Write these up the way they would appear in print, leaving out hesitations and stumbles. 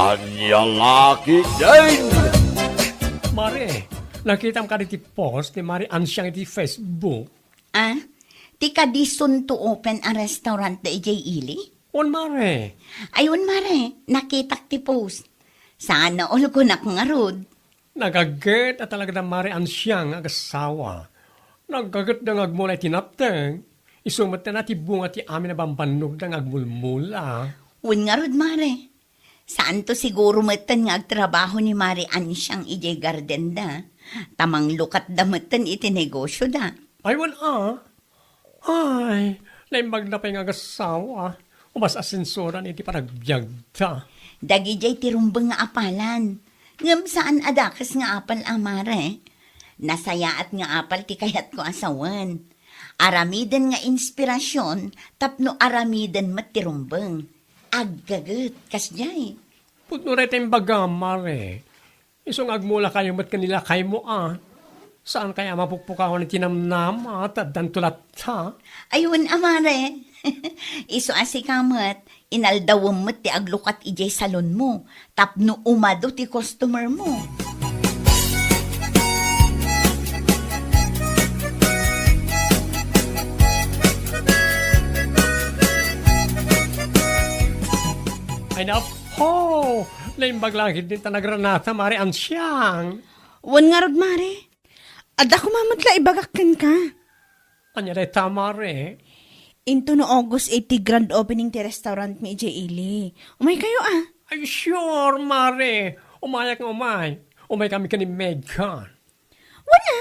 Anya laki din! Mare, nakita mo ka iti post ni Mari Ansyang iti Facebook. Ah? Ti kadison to open a restaurant da ijay ili? On Mare, Ayun mare, nakitak ti post. Sana all ko na nga rod. nagaget at talaga na Mari Ansyang agasawa. Nagaget na ngagmula tinapteng. Isumat na ti bunga ti amin na bambanog na ngagmulmula. Un nga rod mare. Saan to siguro matan nga agtrabaho ni Mari Ansyang ijay garden da? Tamang lukat da matan iti negosyo da. Ay, wala. Ay, naimbag na pa yung agasawa. Umas asensoran iti paragbyag ta. Dagi jay tirumbang nga apalan. Ngam saan adakas nga apal amare? Nasayaat nga apal ti kayat ko asawan. Aramiden nga inspirasyon, tapno aramiden matirumbang. Aggaget, kasjay. Putno rin tayong baga, Mare. Isong agmula kayo mat kanila kay mo Saan kaya mapupukawan ni tinamnam at dantulat ta? Ayun, amare. Iso asikamat, inaldawam mo't ti aglukat ijay salon mo, tapno umado ti customer mo. Ay napo! Naimbag lang hindi ta nagranata, Mare Ansyang. Wan nga rod, Mare. Ada ko mamadla ibagakin ka. Anya rin ta, Mare. Into no August 80 grand opening ti restaurant mi ije ili. Umay kayo Ay sure, Mare. Umayak nga umay. Umay kami ka ni Megan. Wala.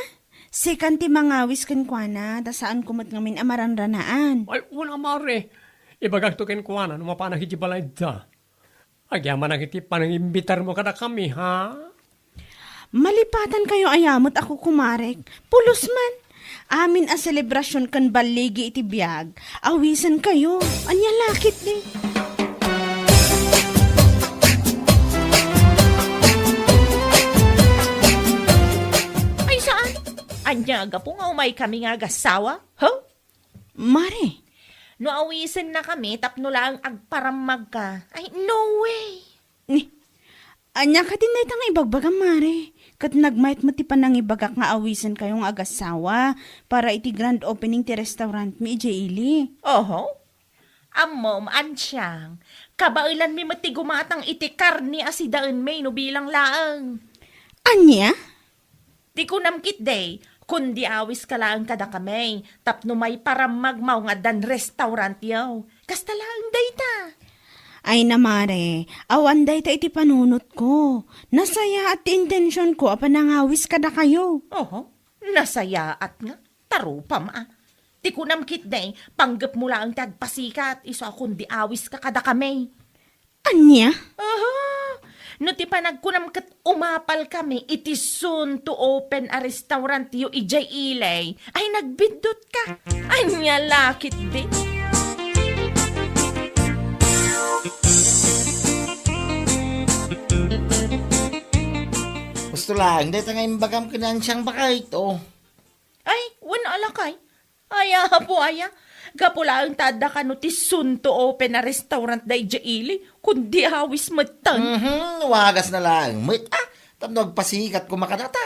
Second ti mangawis kan kuana, da saan kumot ngamin amaran ranaan. Ay, wala, Mare. Ibagag to ken kuana, numapanag iti balay da. Agyaman ang iti panangimbitar mo kada kami, ha? Malipatan kayo ayamot ako kumarek. Pulos man. Amin a selebrasyon kan baligi iti biyag. Awisan kayo. Anya lakit ni. Ay saan? Anyaga po nga umay kami nga gasawa? Huh? Mare. No awisin na kami, tapno lang agparamag ka. Ay, no way! Ni. Anya ka din na itang ibagbaga, Mare. Kat nagmait mo ti panang ibagak nga awisan kayong agasawa para iti grand opening ti restaurant mi ije ili. Oho? Amom, ansyang. Kabailan mi mati gumatang iti karni asidaan may no bilang laang. Anya? Di ko namkit day, kundi awis ka lang kada kamay, tapno may paramagmaw nga dan restaurant yaw. Kasta lang day ta. Ay na, Mare. Awan day ta iti panunot ko. Nasaya at intensyon ko apanangawis kada kayo. Oho, nasaya at nga. Tarupa ma. Di ko namkit day, panggap mo lang tagpasikat, iso kundi awis ka kada kamay. Anya? Aha! No ti panagkunam kat umapal kami, it is soon to open a restaurant yu ijay ilay. Ay nagbindot ka. Anya lakit din. Gusto lang, dahil ngayon bagam kinansyang baka ito. Ay, wala alakay. Aya po aya. Gapula ang tada ka no ti soon to open a restaurant da ijay ilay. Kundi awis matang. Wagas na lang. Wait, tamnog pasikat ko makanata.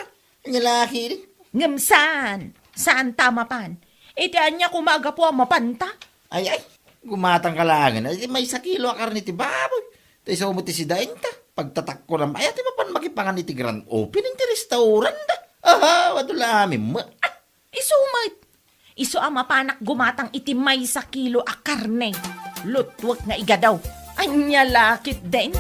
Ang lalaki rin. Ngamsan. Saan tama pan? Iti anya kumaga po ang mapanta. Ay, gumatang kalangan. Ay, may 1 kilo akar ni ti baboy. Tayo sa umuti si daing ta. Pagtatak ko naman, ay, ati mapan makipangan ni ti grand opening ti restaurant da. Aha, wadula amin mo. Isumat. Iso ang mapanak gumatang iti may 1 kilo a karne. Lutwag nga igadaw. Anya lakit din.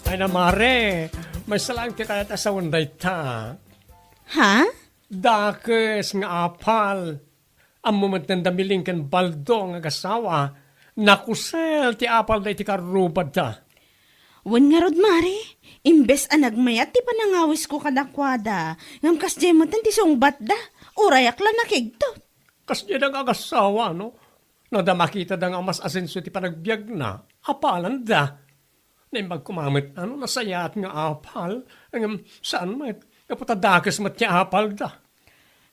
Ay na, Mare. May salang ti kayat asawan day ta. Ha? Dakes nga apal. Ang mumatang damiling kan baldo nga gasawa. Nakusel ti apal day ti karubad ta. Wan nga rod, Mare. Imbes anagmayat ti panangawis ko kadakwada. Ngam kasjay mo tan ti sungbat da. Urayak lang nakigto. Kasi yan ang agasawa, no? No, da makita da nga mas asenso ti panagbiag na. Apalan da. Naimbag kumamit, nasayat nga apal. Saan mat? Kaputadakas mat ti apal da.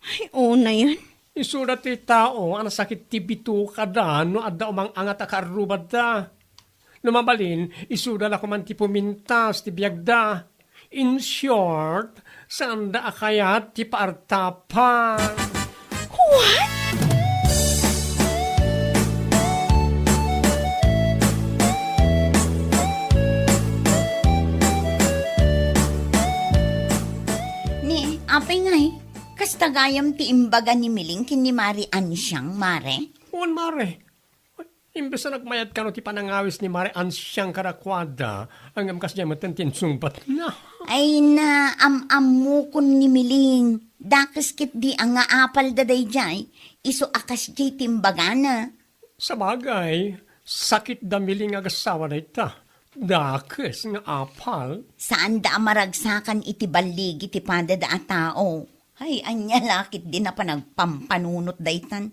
Ay, oo na yan. Isurat ti tao, sakit ti bitu ka da, no adda umang angat akarubad da. Lumabalin, isurat ako man ti pumintas, ti biyag da. In short, saan da akayat ti paartapan. What? Ni, apay ngay, kastagayam ti imbaga ni Miling kin ni Mari Ansyang, mare. Uwan, Mare. Imbes na nagmayad ka no ti panangawis ni Mare Ansyang karakwada, ang amkas niya matantin sumpat na. Ay na, am-amu kun ni Miling. Dakas kit di ang nga apal daday jay, iso akas jay timbaga na. Sa bagay, sakit damiling agasawa na ita. Dakes nga apal. Saan da maragsakan iti balig iti pada da a tao. Ay, anya lakit din na pa nagpampanunot daytan.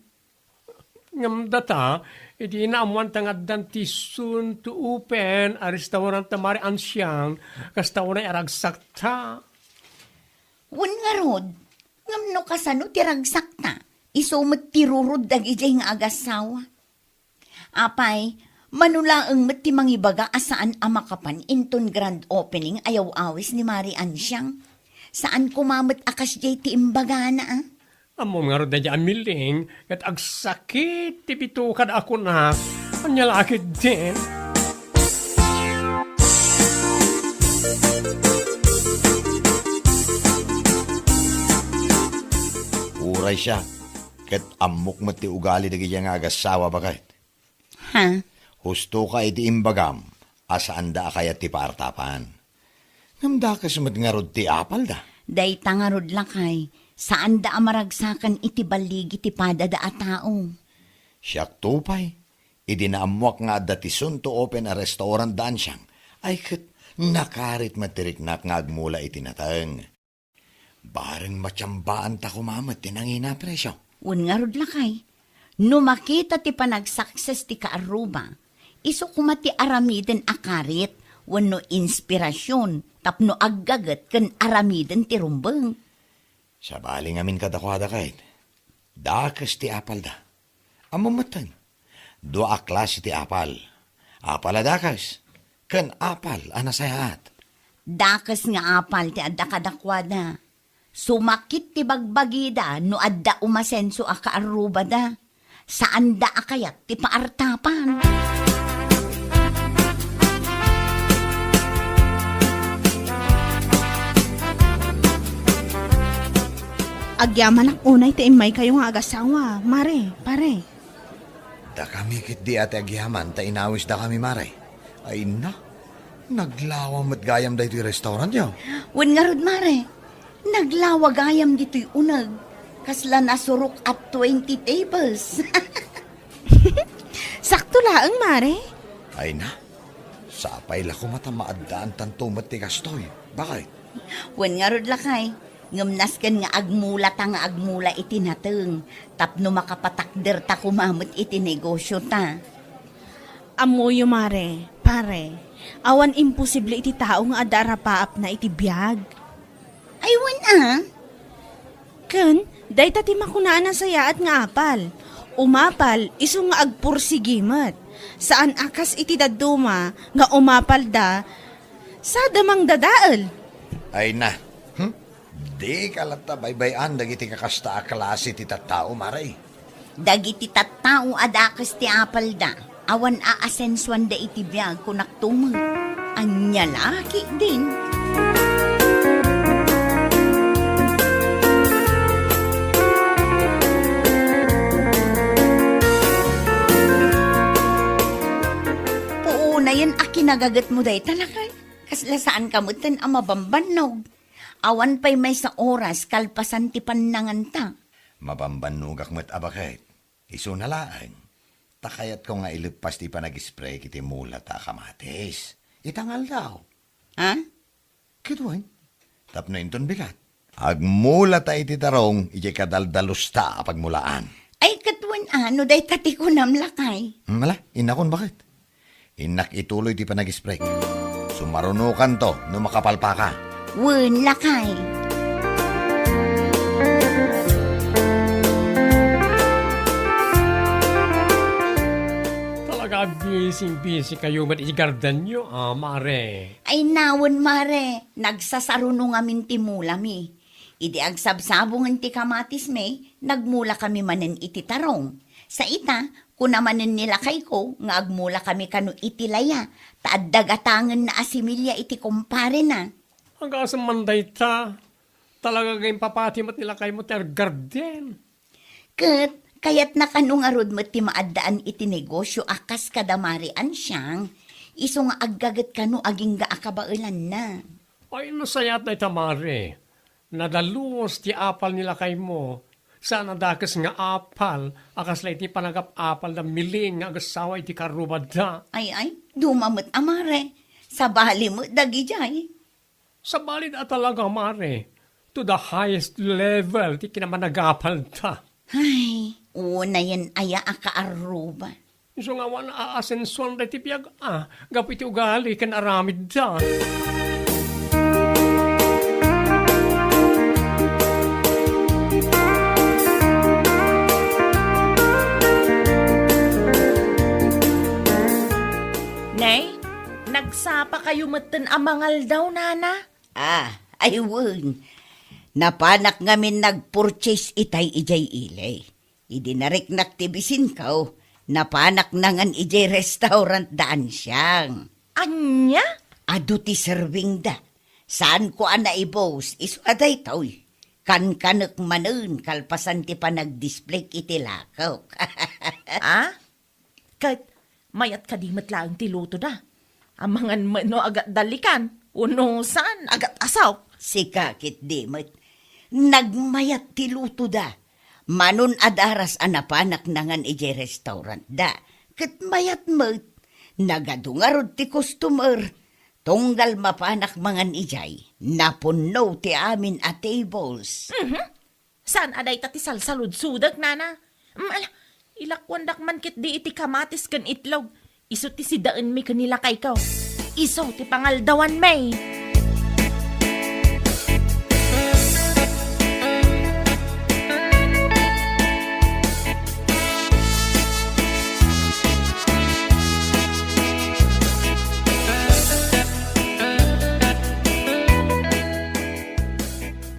Ngam data, iti naamuan tangad dan ti soon to open a restaurant na Mari Ansyang, kastaw na aragsakta. Wan nga rod, ngam no kasano ti ragsakta, isumot ti rurod dagijay nga agasawa. Apay, manulaang met ti mangibaga asaan amakapan inton grand opening ayaw awis ni Mari Ansyang. Saan kumamit akas jay ti imbaga na ah? Amo nga ro da dyan miling, kat agsakit ti bitukad ako na, anya lakit din. Uray siya. Kat amok mo ti ugali dagi nga agasawa ba kahit? Ha? Husto ka iti imbagam, asaan da kaya ti paartapan. Namda ka sumad nga rod ti apal da. Day tangarod lakay, saan da amaragsakan iti baligi ti pada da a tao. Siyak tupay, idinaamuak nga dati soon to open a restaurant daan siyang, ay kat nakarit matiriknak nga agmula itinatang. Barang matyambaan ta kumamat tinangina presyo. Un nga rod lakay, no makita ti panagsakses ti kaaruba, iso kumati aramiden akarit, wano inspirasyon, tapno aggagat kan aramiden ti rumbeng. Sa baling amin kadakwada kahit, dakas ti apal da. Amamatan, dua klase ti apal. Apal a dakas, kan apal anasayaat. Dakas nga apal ti adda kadakwada. Sumakit ti bagbagida no adda umasenso a kaaruba da. Saan da akayat ti paartapan. Agyaman ak unay ti imay kayo nga agasawa. Mare, pare. Da kami kit di ate agyaman, ta inawis da kami maray. Ay na, naglawam at gayam da ito'y restaurant yaw. Wen nga rod mare, naglawagayam dito'y unag. Kasla nasurok at 20 tables. Sakto laang, mare. Ay na, sapay la ko matamaadaan tantumat ti kastoy. Bakit? Wen nga rod lakay, ngamnas kan nga agmula ta nga agmula iti nateng. Tapno makapatakder ta kumamot iti negosyo ta. Amoyo, mare, pare. Awan imposible iti tao nga adara paap na iti biyag. Ay wen ah. Ken, day tati makunaan ang sayaat nga apal. Umapal, iso nga agpursigimat. Saan akas iti daduma nga umapal da, sa damang dadaal. Ay na, di kalata baybayan dagiti kakasta a klase ti tattao maray. Dagiti tattao adakas ti apal da. Awan aasensuan da iti biyag kunak tumang. Anya laki din. Puunayan a kinagagat mo day talakay. Kasla saan kamutan ang mabambanog. Awan pa'y may sa oras kalpasan ti pananganta. Mabambanugak mo't abakit. Iso na laang. Takayat ko nga ilipas ti panag-spray kiti mula ta kamatis. Itangal daw. Ha? Kituan. Tapno inton bigat. Agmula ta iti tarong, iti kadaldalusta apagmulaan. Ay katwan ano day tati ko namlakay. Mala, inakon bakit? Inak ituloy ti panag-spray. Sumarunukan to no makapalpa ka. Wen lakay. Talaga busy kayo man igardan nyo, mare. Ay nawon mare, nagsasarunong amin ti mula mi. Idi agsabsabong ti kamatis me, nagmula kami manen iti tarong. Sa ita, kunamanen nila kay ko, nga agmula kami kanu iti laya, taadagatangan na asimilya iti kumpare na. Hanggang sa manday ta, talaga gayong papatimat nila kayo mo ter garden. Ket, kayat na kanong arod mo ti maadaan iti negosyo akas kadamarian siyang, iso nga aggagat kanu aging ga akabailan na. Ay, nasayat na itamare. Nadaluos ti apal nila kay mo. Sana dakas nga apal, akas la iti panagap-apal na miling nga agasawa iti karubad da. Ay, dumamot amare, sa bali mo dagi jay. Sa balid at talaga, mare. To the highest level, ti kinamanagapal da. Ay, una yan aya akaaruba. Iso nga wan aasensuan da ti piyag, gapu iti ugali kan aramid da. Nay, nagsapa kayo matan amangal daw, nana. Ayun. Napanak ngamin nag-purchase itay ijay ilay. Idi nariknak tibisin kaw. Napanak nangan ijay restaurant daan siyang. Anya? Adu ti serving da. Saan ko ana ibos? Isu aday tawy. Kan-kanak manun kalpasan ti panag-display iti lakaw. Kat, mayat kadimat lang ti luto da. Amangan no agat dalikan. Uno saan agat asaw. Sikakit dimot. Nagmayat ti luto da. Manun adaras anapanak nangan ije restaurant da. Kat mayat mo't. Nagadungarod ti customer. Tunggal mapanak mangan ijay. Napuno ti amin a tables. Saan aday tati salsalud-sudag, nana? Ilakwandak man kit di iti kamatis kan itlog. Iso ti si daan mi kanila kay kaw. Iso ti pangaldawan may.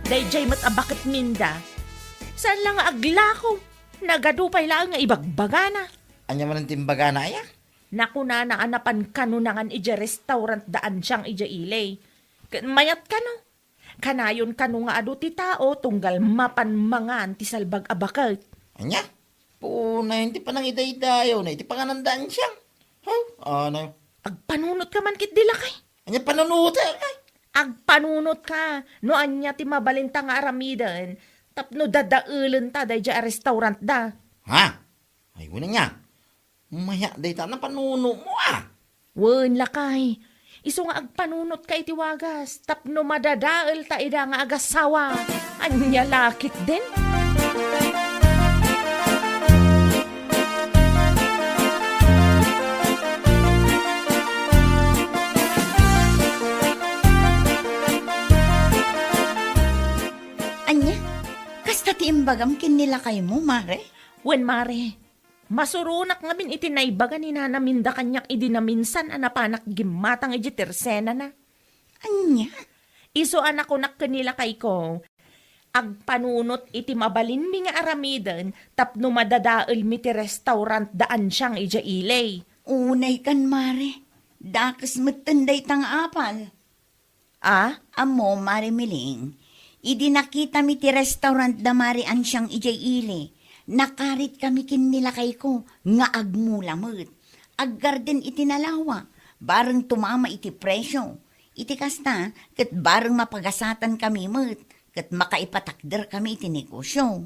Dayjay mat abakit minda. Saan lang aglako? Nagadupay lang nga ibagbagana. Anya man ang timbaga na aya? Naku na naanapan kanunangan ija restaurant daan siyang ija ilay. Mayat kano. Kanayon kano nga adu ti tao tunggal mapanmangan ti salbag abakat. Anya? Puna, hindi pa nang iday-dayo na. Iti panganandaan siya. Ano? Agpanunot ka man kit dilakay. Anya panunuta kay? Agpanunot ka. No anya ti mabalinta nga aramidan. Tapno dadaulan ta day ja restaurant da. Ha? Ay, wala niya. Maya, day ta na panuno mo Wen lakay. Iso nga agpanunot ka iti wagas. Tapno madadaal ta ida nga agasawa. Anya lakit din. Anya? Kasta ti imbagam kinilakay mo, mare? Wen mare. Masurunak ngamin iti naibaga ni nanaminda kanyak idinaminsan anapanak gimatang iti tersena na. Anya? Iso anak ko kanila kay ko. Agpanunot iti mabalin mi nga aramidan tapno madadaal mi ti restaurant daan siyang ija ilay. Unay kan, mare. Dakas matanday tang apal. Amo, mare miling. Idi nakita mi ti restaurant da mare an siyang ijay ili. Nakarit kami kinilakay ko, nga agmulamot. Aggarden iti nalawa, bareng tumama iti presyo. Iti kasta, kat bareng mapagasatan kami mo't, kat makaipatakder kami iti negosyo.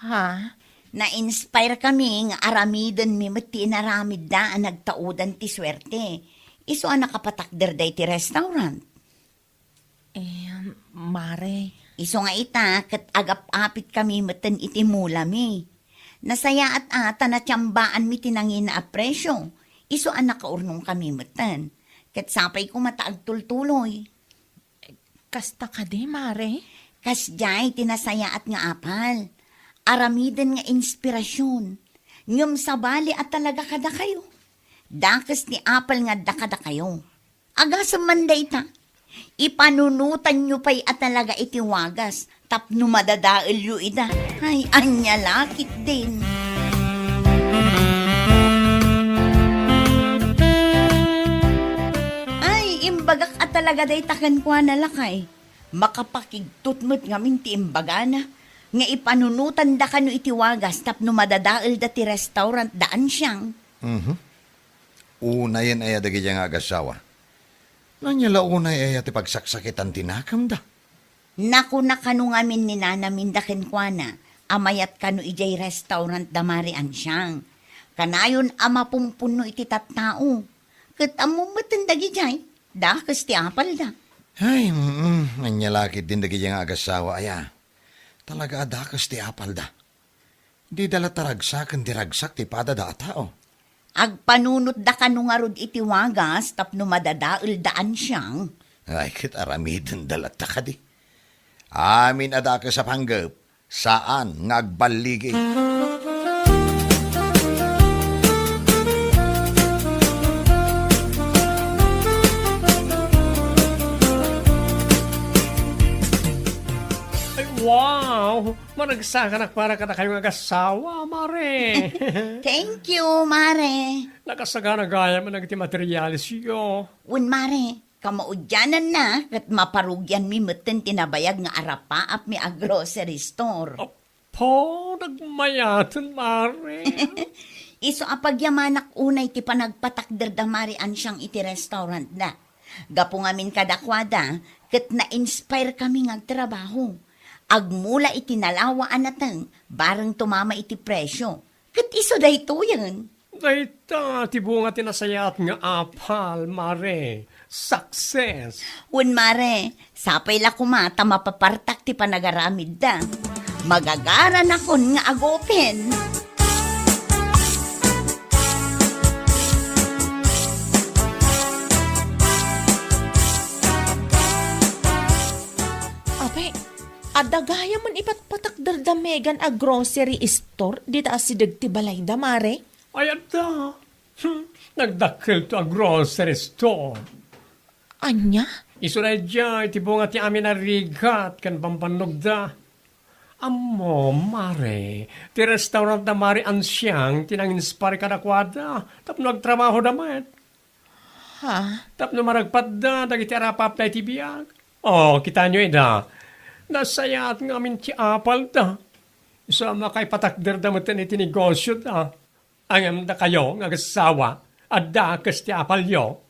Ha? Na-inspire kami nga aramidan mi mo't ti inaramid da ang nagtaudan ti swerte. Iso ang nakapatakder da iti restaurant. Mare. Iso nga ita, kat agap-apit kami matan iti mula mi. Nasaya at ata na tiyambaan mi tinangin na apresyo. Iso ang nakaurnong kami matan. kat sapay ko mataag tultuloy. Kasta ka di, Mare? Kas jay tinasayaat nga apal. Aramiden nga inspirasyon. Ngam sabali at talaga kada kayo. Dakas ni apal nga dakada kayo. Agasam man dayta. Ipanunutan nyo pa'y at talaga itiwagas. Tapno madadaal yu ida. Ay, anya lakit din. Ay, imbagak at talaga daytakan ko na lakay. Makapakigtutmut ngamin ti imbaga na. Nga ipanunutan da kano itiwagas tapno madadaal da ti restaurant daan siyang. Una yan ay adagi nga agasawa. Nanyala unay ay ati pagsaksakitan tinakam da. Naku na kano ngamin ni nanamin da kenkwana. Amayat kano ijay restaurant da marian siyang. Kanayon ama pumpuno iti tattao. Kat amo matandagi jay. Da kas ti apal da. Ay, nanyalakit din dagi nga agasawa aya. Talaga adakas ti apal da. Di dala taragsakan di ragsak ti pada da tao. Agpanunot da kano nga rod itiwagas tapno madadaal daan siyang. Ay, kit aramidin dalat ta ka di. Amin adaka sa panggap. Saan nga agbaligi? Ay, wow! Managsakanak para ka na kayong agasawa, Mare. Thank you, Mare. Nakasagana gaya man nagiti materialis yo. Un Mare, kamaudyanan na kat maparugyan mi meten tinabayag nga arapa at mi a grocery store. Po, nagmayatan, Mare. Iso apagyamanak unay ti panagpatakder da marian siyang iti restaurant na. Gapo ngamin kadakwada, kat na-inspire kami ng trabaho. Agmula iti nalawaan natang, barang tumama iti presyo. Kat iso da ito yan. Dayta, tibunga tinasayat nga apal, Mare. Success! Un Mare, sapay la kumata mapapartak ti panagaramid da. Magagaran akon nga agopen. Ape, adagaya man ipatpatakdar da Megan a grocery store di taas si Dagti Balay da, Mare? Ay, da. Nagdakil to a grocery store. Anya? Iso na dyan, tibunga ti amin na rigat, kan pampanog da. Amo, Mare, ti restaurant na Mare Ansyang, tinang-inspire ka na kwada, tapno nagtrabaho damat. Ha? Tapno maragpat da, dagiti arapap na itibiyag. Oh, kita nyo da. Nasayat nga amin ti apal da. Isa makay patakder da matan iti negosyo da. Ang da kayo, nga gasawa, at da kas ti apal yo.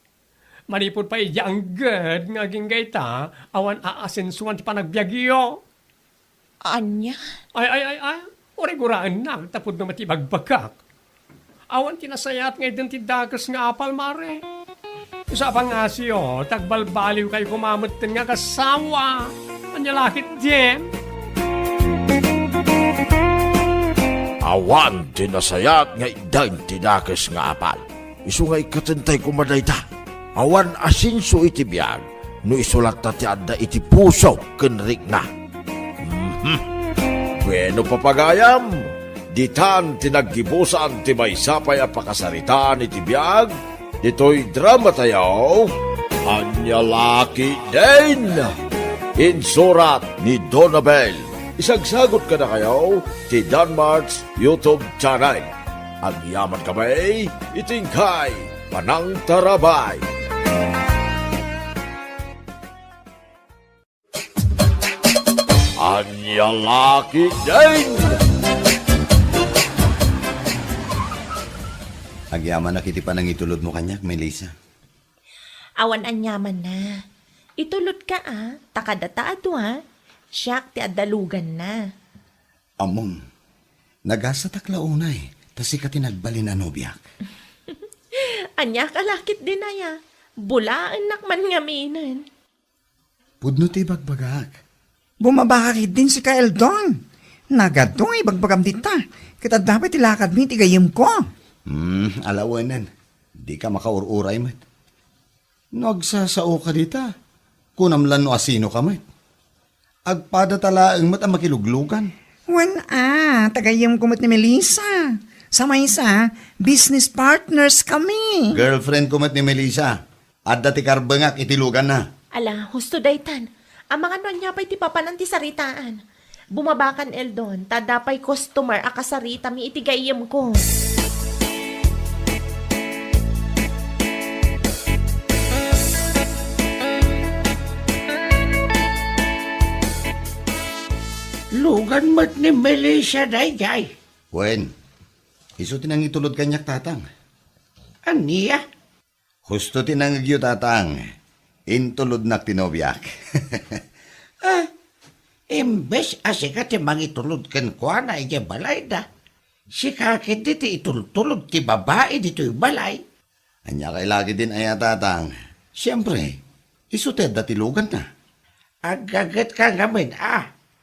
Manipod pa iya ang good nga ginggayta, awan aasensuan ti panagbiagyo. Anya? Ay, origuraan na, tapod na matibagbagak. Awan tinasayat nga identidagas nga apal, Mare. Isa pang asyo, tagbalbaliw kayo kumamutin nga kasawa. Anyalakit din. Awan tinasayat nga identidakas nga apal. Isu nga ikatentay kumadayta. Awan asinso iti biyag, no isulat na ti adda iti puso kenrik na. Bueno papagayam, ditan tinaggibusan ti may sapay a pakasaritaan iti biyag, dito'y drama tayo, Anyalaki din! Insurat ni Donabel. Isagsagot ka na kayo ti Danmarks YouTube channel. Ang yaman kamay, itingkay, panang tarabay. Anyalaki din! Agyaman na kiti pa nang itulod mo kanyak, Melissa. Awan anyaman na. Itulot ka takadata ato Siyak ti adalugan na. Amom, nagasa taklaunay, tasi ka tinagbalin anobyak. Anya kalakit din aya. Bulaan nakman ngaminan. Pudno ti bagbagak. Bumabakit din si Kaeldon. Nagadong ibagbagam dita. Kita dapat ilakad mi tigayim ko. Alawanan, di ka makaururay mat. No agsasao ka dita. Kunamlan no asino ka met. Agpada talaang mat ang makiluglugan. Wan tagayam kumot ni Melissa. Sa may isa, business partners kami. Girlfriend ko mat ni Melissa. At dati karbangak itilugan na. Ala, husto daytan. Ang mga nonya pa'y ti papanan ti saritaan. Bumabakan Eldon, tadapay customer akasarita mi itigayam ko. Lugan mat ni Melissa dayjay. Wen, iso tinang itulod kanyak tatang. Aniya? Husto tinangagyo tatang. Intulod nak tinobyak. Imbes asika ti mangitulod ken kwa na ija balay da. Si kakit ti itultulod ti babae dito'y balay. Anya kay lagi din aya tatang. Siyempre, iso teda tilugan na. Agagat ka ngamin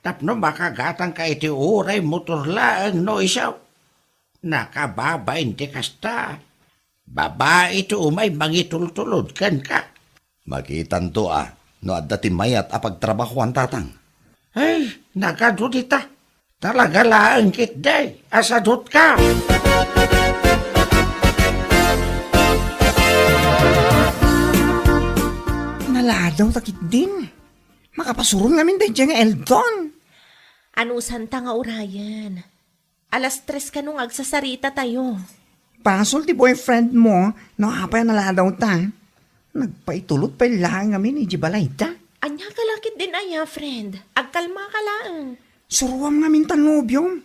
tapno makagatang ka iti uray motor laang no isaw. Nakababain ti kasta. Babae ito umay mangitultulod ken ka. Makitan to no adda ti mayat apagtrabahuan tatang. Ay, nagadudita. Talaga laang kit day. Asadot ka. Naladaw takit din. Makapasurong namin dahil dyan nga Eldon. Anusan ta nga urayan. Alas 3 ka nung agsasarita tayo. Pasol ti boyfriend mo, no apay naladaw ta. Nagpaitulot pa lang kami ni Jibalay ta. Anya kalakit din aya, friend. Agkalma ka lang. Suruam namin tanubyong.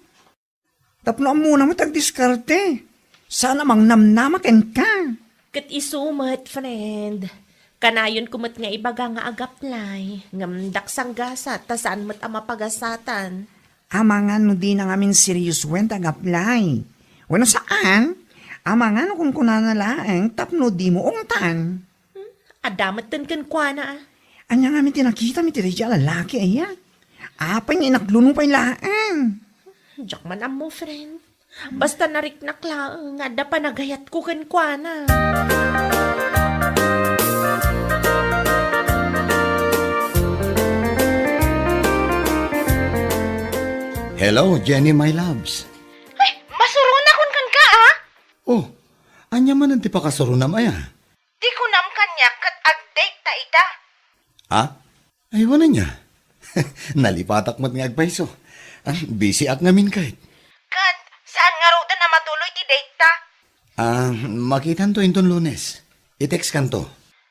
Tapno muna mo tagdiskarte. Sana mang namnamaken ka. Kat isumat, friend. Kanayon kumot nga ibaga nga agaplay. Ngamdak sang gasat, tasaan mat ama pagasatan. Amangan no di na ngamin serious wen tagaplay. Wano saan? Amangan no kung kunanalaang tapno di mo ungtan. Adamat tan kan kwa na Anya nga mi tinakita mi tiri lalaki aya. Apay nga inaklunong pa ilaan. Diyak man mo, friend. Basta nariknak lang, nga da pa nagayat ko kan kwa na. Hello, Jenny, my loves. Ay, masuruna kun kan ka Oh, anya man ang tipakasaro na maya. Di ko nam kanya kat ag-date ta ita. Ha? Ay, wala niya. Nalipatak mo't nga agpaiso. Busy ak ngamin kahit. Kat, saan nga ro na matuloy ti date ta? Makitan to inton Lunes. I-text kan to.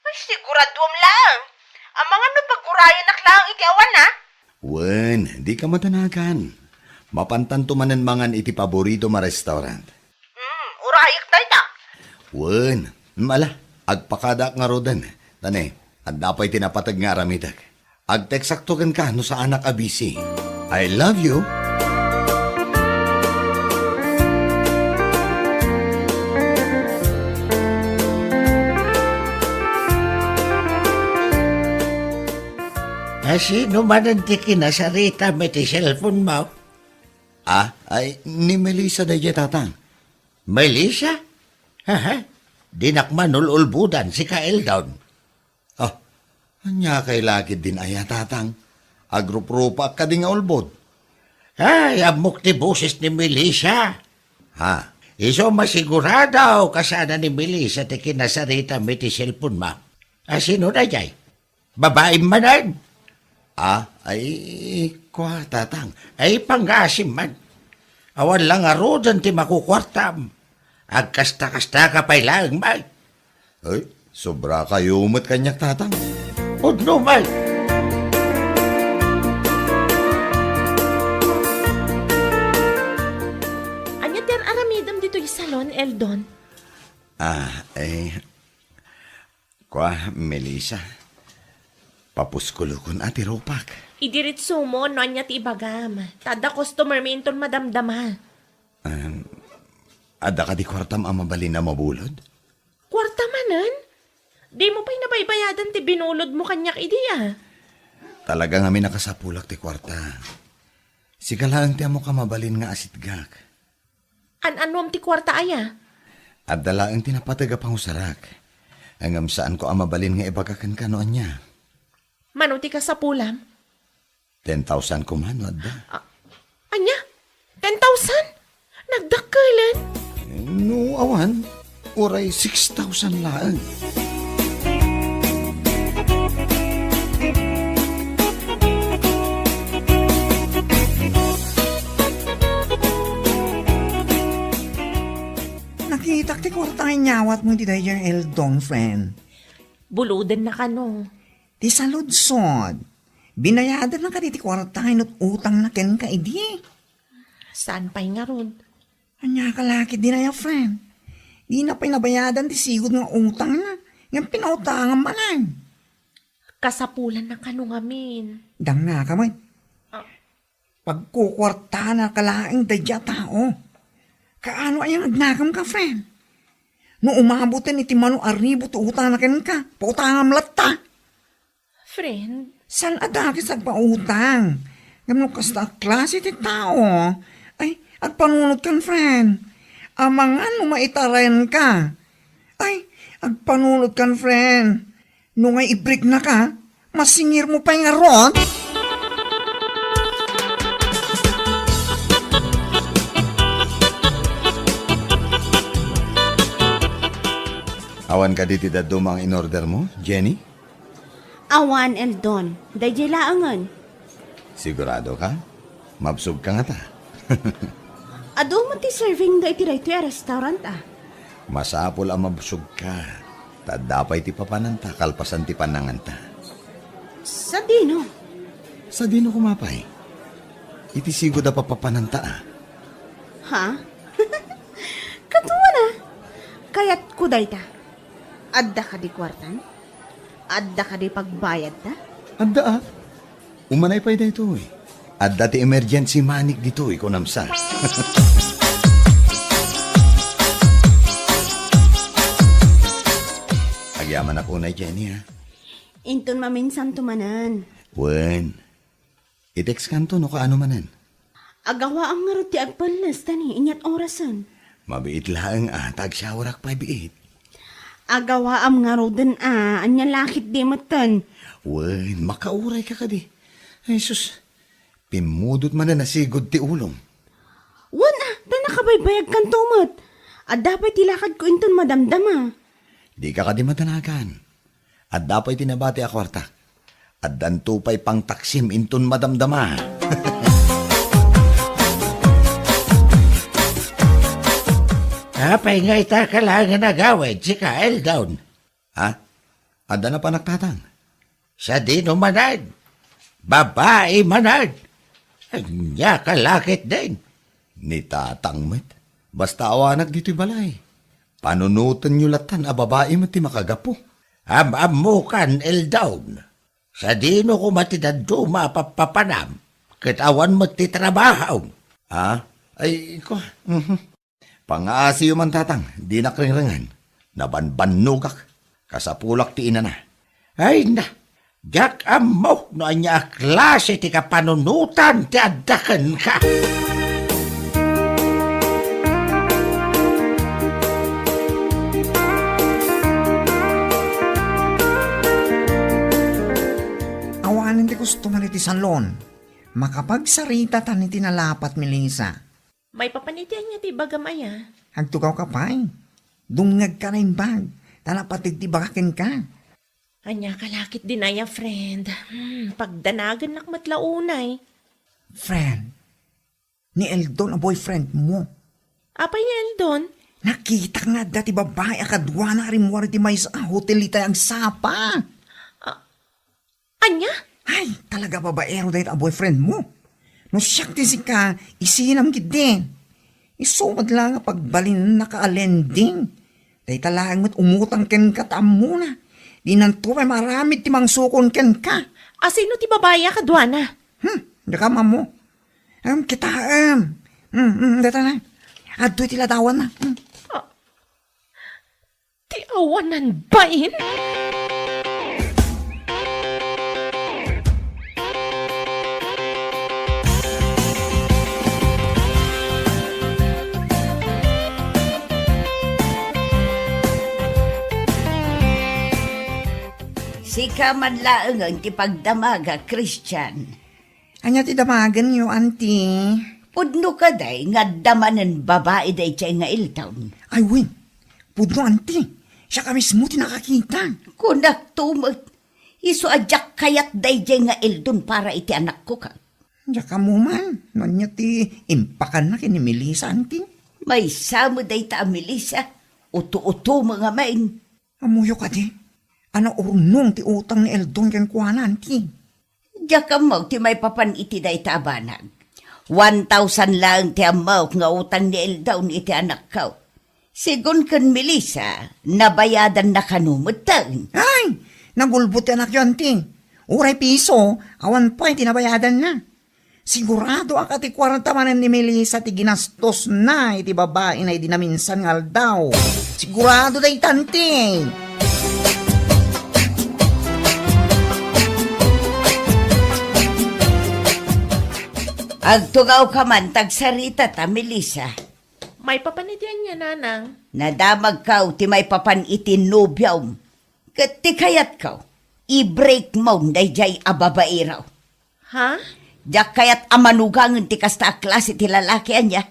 Ay, siguraduam lang. Ang mga no pagkurayan naklang iti awan na. Wen, di ka matanagan. Mapantan tumanan mangan iti paborito ma restaurant. Urayak tayo ta. Wen, mala, agpakadak nga rodan. Tane, at dapay tinapatag nga aramidag. Agteksaktogan ka no sa anak abisi. I love you. Sino man ang tikinasarita may ti cellphone mo? Ay, ni Melissa da tatang. Melissa? Haha, dinakman ululbudan si Kaeldon. Anya kay lakid din aya tatang. Agrup-rupa ka di nga ulbod. Ay, amok ti boses ni Melissa. Ha? Iso masigurado kasana ni Melissa ti kinasarita may ti cellphone mo. Sino na jay? Babae manan? Ay, kwa tatang. Ay, panggasim man. Awan lang arodan ti makukwartam. Agkasta-kasta ka pa'y lang, man. Ay, sobra kayo umot kanyak tatang. Udno, man. Anya ter aramidam dito yung salon, Eldon? Kwa, Melissa. Papuskulukon ati ropak. Idiritso mo, no anya ti ibagam. Tada customer minton madamdama. Ada ka di kwartam ang mabalin na mabulod? Kwarta manan? Di mo pa'y nabaybayadan ti binulod mo kanyak ideya. Talaga nga nakasapulak ti kwarta. Sigalaang ti amo ka mabalin nga asitgak. An-anom ti kwarta aya? At dalaang tinapataga pang usarak. Angam saan ko mabalin nga ibagakan ka noon niya. Manuti ka sa pulam. 10,000 kumano, adda. Anya? 10,000? Nagdakalan? No, awan. Uray 6,000 lang. Nakita ti kwarta nga nyawat mo ti dayang Eldon, friend. Buludan na ka no. Ti saludsod. Binayadan na ka ti kwarta nga utang na ken ka idi. Saan pa'y nga ron? Anya ka laki di na ya, friend. Di na pa'y nabayadan ti sigod nga utang na. Nga pinautangan manan. Kasapulan na kanong amin. Dang na ka mo. Pagkukwarta na kalaing dadya tao. Kaano ayang agnakam ka, friend? No umabutin iti mano arribo to utang na ken ka. Pautangam latta. Friend, San adakis agpautang? Ngam kasta klase ti tao. Ay, agpanunod kan, friend. Amangan no maitarayan ka. Ay, agpanunod kan, friend. No nga ibrik na ka, masingir mo pa yung aron. Awan ka diti dadumang in order mo, Jenny? Awan, Eldon. Dayjay laangan. Sigurado ka? Mabsog ka nga ta. Ado mo ti serving da iti rito restaurant Masapol ang mabsog ka. Tadapay ti papananta, kalpasan ti pananganta. Sa dino. Sa dino kumapay. Iti sigo da papapananta Ha? Katuwa na. Kaya't kuday ta. Adda ka di kwartan? Adda ka di pagbayad ta? Adda Umanay pa ito Adda ti emergency manik dito kunamsa. Agyaman ako na Jenny ha. Inton maminsan tumanan. Wen. I-text kanto no kaano manan. Agawa ang nga ti agpalas tani inyat orasan. Mabiit lang tag-showerak 5-8. Agawa am nga roden anya lakit di matan. Wen, makauray ka kadi. Ay sus, pimudot man na nasigod ti ulong. Wan ta nakabaybayag kan tumat. At dapat tilakad ko inton madamdama. Di ka kadi matanagan. At dapat tinabati a kwarta. At danto pa'y pang taksim inton madamdama. Apay nga ita kailangan nagawid si Kael down. Ha? Adda na pa nagtatang. Sa dino manad. Babae manad. Anya kalakit din. Ni tatang met. Basta awanag dito'y balay. Panunutan nyo latan a babae mo ti makagapo. Amamukan el down. Sa dino ko matidado mapapapanam. Katawan mo ti trabaho. Ha? Ay, ko. Pangasi man tatang, di nakringringan. Nabanbanugak. Kasapulak ti ina na. Ay na. Jak amo no anya klase ti kapanunutan ti addakan ka. Awanin ti gusto man iti salon. Makapagsarita tan iti nalapat Melissa. May papanitian niya ti bagamaya. Hagtugaw ka pa'y. Dungag ka na yung bag. Tanapatig ti bakakin ka. Anya kalakit din na ya, friend. Pagdanagan nakmatlaunay. Friend, ni Eldon a boyfriend mo. Apay ni Eldon? Nakita nga dati babae akadwa na rin mo rin ti may sa hotel ita ang sapa. Anya? Ay, talaga babaero dahil a boyfriend mo. No siyak ti si ka, isinam gid din. Isumad lang nga pagbalin na kaalending. Dahil talagang mo't umutang ken katam mo na. Di nanto may maramit ti mangsukon ken ka. Asino ti babaya kadwana? Daka mo. Kita data na. Adoy ti ladawan na. Ti awanan bain? ka man laang ang tipagdamaga, Christian. Anya ti damagan niyo, auntie. Pudno ka day nga damanan babae day chay nga iltawn. Ay, win. Pudno, auntie. Siya ka mismo tinakakita. Kunak tumot. Iso adyak kayat day chay nga ildon para iti anak ko ka. Diya ka mo man. Nanya ti impakan na kini Melissa, auntie. May samo day ta Melissa. Uto-uto mga main. Amuyo ka di. Ano urnong ti utang ni Eldon kan kuana, auntie. Diya ka mo ti may papan iti day ta abanag. 1,000 lang ti amaw nga utang ni Eldawn iti anak ka. Sigun kan Melissa, nabayadan na kanumutang. Ay! Nagulbot anak yun, auntie. Uray piso, awan pa tinabayadan na. Sigurado akati 40 manan ni Melissa ti ginastos na iti babae na iti naminsan ngal daw. Sigurado day tante. Agtugaw ka man tagsarita ta Melissa. May papanitian niya, nanang. Nadamag ka ti may papan iti nobyaw. Kat ti kayat ka, i-break mo day jay ababairaw. Ha? Diyak kayat amanugang ti kasta klase ti lalaki anya.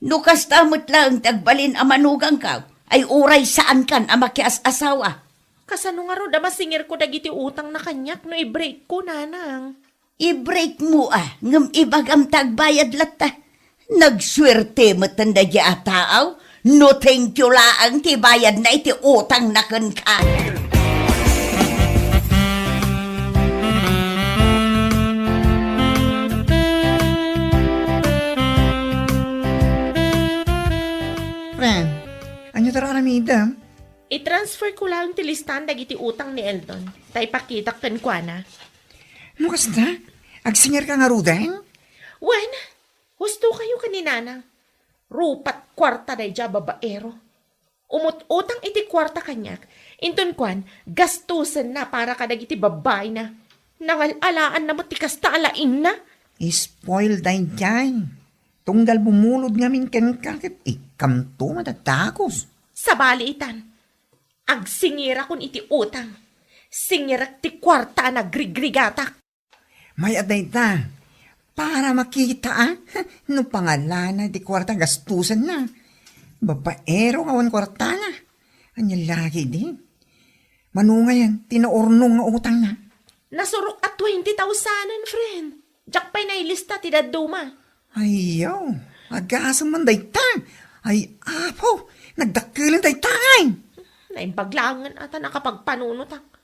No kasta mo't lang tagbalin amanugang ka, ay uray saan kan amakias asawa. Kasano nga ro, damasingir ko dagiti utang na kanyak no i-break ko, nanang. I-break mo ngam ibagam tagbayad lata. Nagswerte mo tanda di ataaw, no thank you laang ti bayad na iti utang na kan ka. Friend, anyo tara ramida? I-transfer ko lang ti listan dagiti utang ni Eldon. Tay pakita kan kwa na. Ano kasta? Agsinger ka nga rudeng? Wen, husto kayo kaninanang. Rupat kwarta day ja babaero. Umut-utang iti kwarta kanyak. Inton kwan, gastusan na para kadag iti babay na. Nangalalaan na matikasta alain na. Spoil day jay. Tunggal bumulod ngamin ken kakit ikamto matatakos. Sa baliitan, agsingira kun iti utang. Singirak ti kwarta na grigrigatak. May aday ta. Para makita no pangalan di kwarta gastusan na. Babaero kawan kwarta na. Anya lagi din. Manunga yan, tinaornong nga utang na. Nasurok at 20,000, friend. Diyak pa'y nailista ti daduma. Ayaw, agasam man day ta. Ay, apo, nagdakilan day tangay. Naimbaglangan ata nakapagpanunot.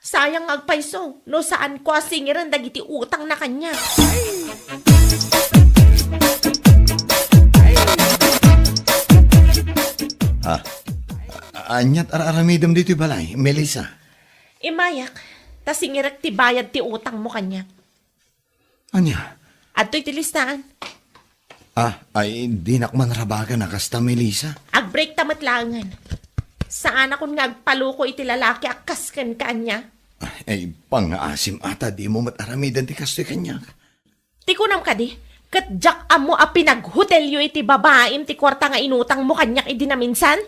Sayang agpaiso, no saan ko asingiran dagiti utang na kanya. Anyat araramidam dito balay, Melissa. Imayak, tasingirak ti bayad ti utang mo kanya. Anya? At to'y tilistaan. Ay di nakman rabaga na kasta, Melissa. Agbreak tamatlangan. Saan akong ngagpaluko iti lalaki akas kan kanya. Ay, pang-aasim ata, di mo mataramidan ti kastoy kanya. Ti kunam ka di, kat jak amo a pinaghotelyo iti babaim ti kwarta nga inutang mo kanyak idi na minsan?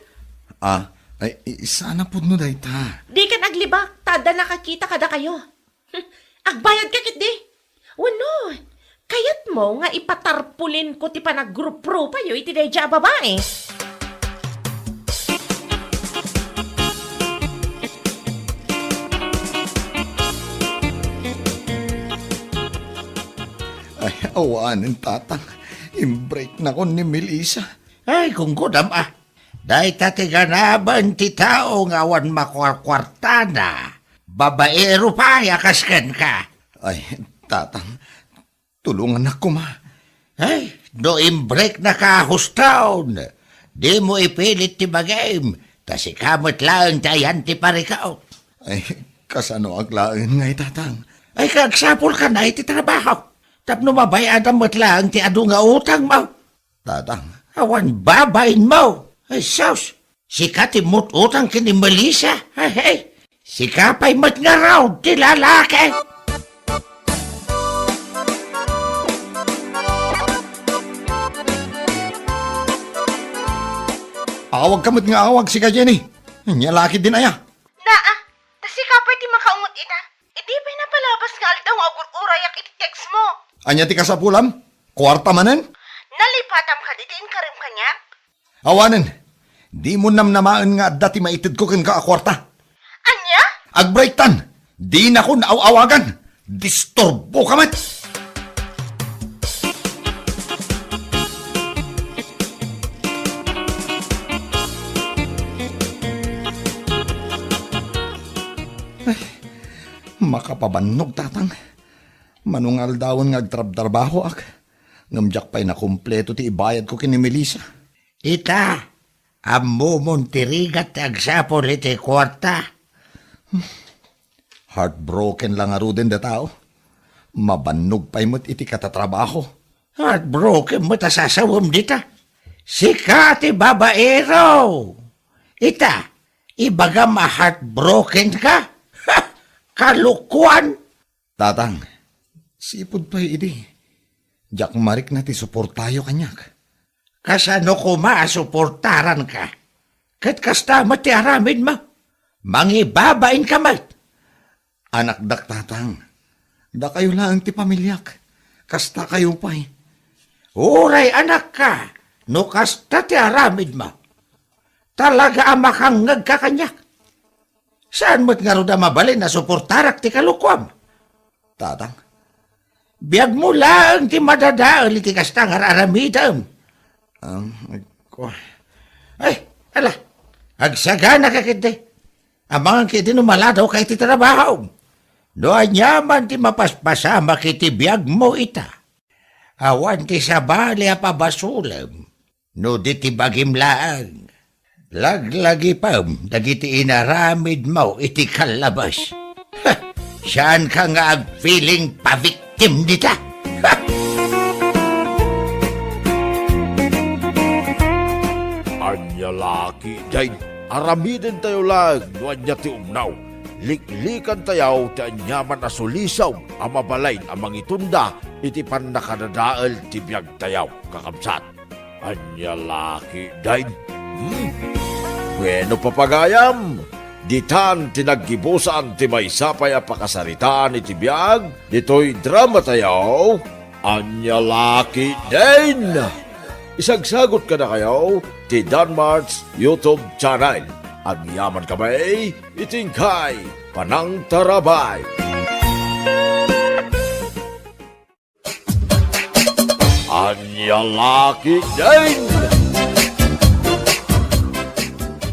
Ay, sana po no day ta. Di ka naglibak, tada nakakita kada kayo. Agbayad ka kit di. Wano, kayat mo nga ipatarpulin ko ti panag-group-group ayo iti deja babae. Ay, awanin tatang. Imbreak na ko ni Melissa. Ay, kung gudam Dahi tatiganaban ti tao nga awan makwarkwarta na. Babaero pa, yakaskan ka. Ay, tatang, tulungan ako ma. Ay, no imbreak na kahustaon. Di mo ipilit ti bagay. Tas ikamot lang tayan ti parikaw. Ay, kasano aglaan nga tatang. Ay, kagsapol ka na iti trabaho. Tapno mabayadan mo't lang ti adu nga utang mo. Tatang. Awan babayin mo. Ay, sus. Sika ti mo't utang kini Melissa. Ay, sika pa'y mo't nga raw ti lalaki. Awag kamot nga awag si ka Jenny. Nya laki din aya. Naa, tasi ka pwede makaungot ita. rayak iti text mo. Anya ti kasapulam? Kwarta manen? Nalipatam ka ditiin karim kanyak. Awanen, di mo namnamaan nga dati maitid ko ken ka akwarta. Anya? Agbraitan, di na ko naawagan. Disturbo ka mat. Makapabannog tatang. Manungal dawon nga agtrab-trabaho ak. Ngamjak pa'y nakumpleto ti ibayad ko kini Melissa. Ita, amo mong tirigat agsapon iti kwarta. Heartbroken lang aro din da tao. Mabannog pa'y mo't iti katatrabaho. Heartbroken mo ta sasawam dita. Sika ti babaero. Ita, ibaga ma-heartbroken ka? Ha! Kalukuan! Tatang, sipod pa'y idi. Jak marik na ti suportayo kanyak. Kasano ko maasuportaran ka? Kat kasta mati aramin mo. Mangibabain ka mat. Anak dak tatang, da kayo lang ti pamilyak. Kasta kayo pa'y. Uray anak ka, no kasta ti aramid mo. Talaga amakangag ka kanyak. Saan mo't nga ro da mabalin na suportarak ti kalukwam? Tatang, Biyag mo lang ti madadaal iti kasta nga aramidam. Ay, ala, agsagana ka kiti. Amang kiti numaladaw kay ti trabaho. No anyaman ti mapaspasama kiti biyag mo ita. Awan ti sabali apabasulam. No di ti bagimlaang. Laglagi pam, dagiti inaramid mo iti kalabas. Ha, saan ka nga ag-feeling pa-victim dita? Ha! Anya laki, day, aramidin tayo lang, nuanya ti umnaw. Liklikan tayaw, ti anyaman na sulisaw, amabalain amang itunda, iti pan nakadadaal ti biyag tayaw, kakabsat. Anya laki, day, bueno papagayam, ditan tinaggibusan ti may sapay a pakasaritaan iti biyag, dito'y drama tayaw, anya laki din. Isagsagot ka na kayo, ti Danmart's YouTube channel. Ang yaman kamay, itingkay, panang tarabay. Anya laki din.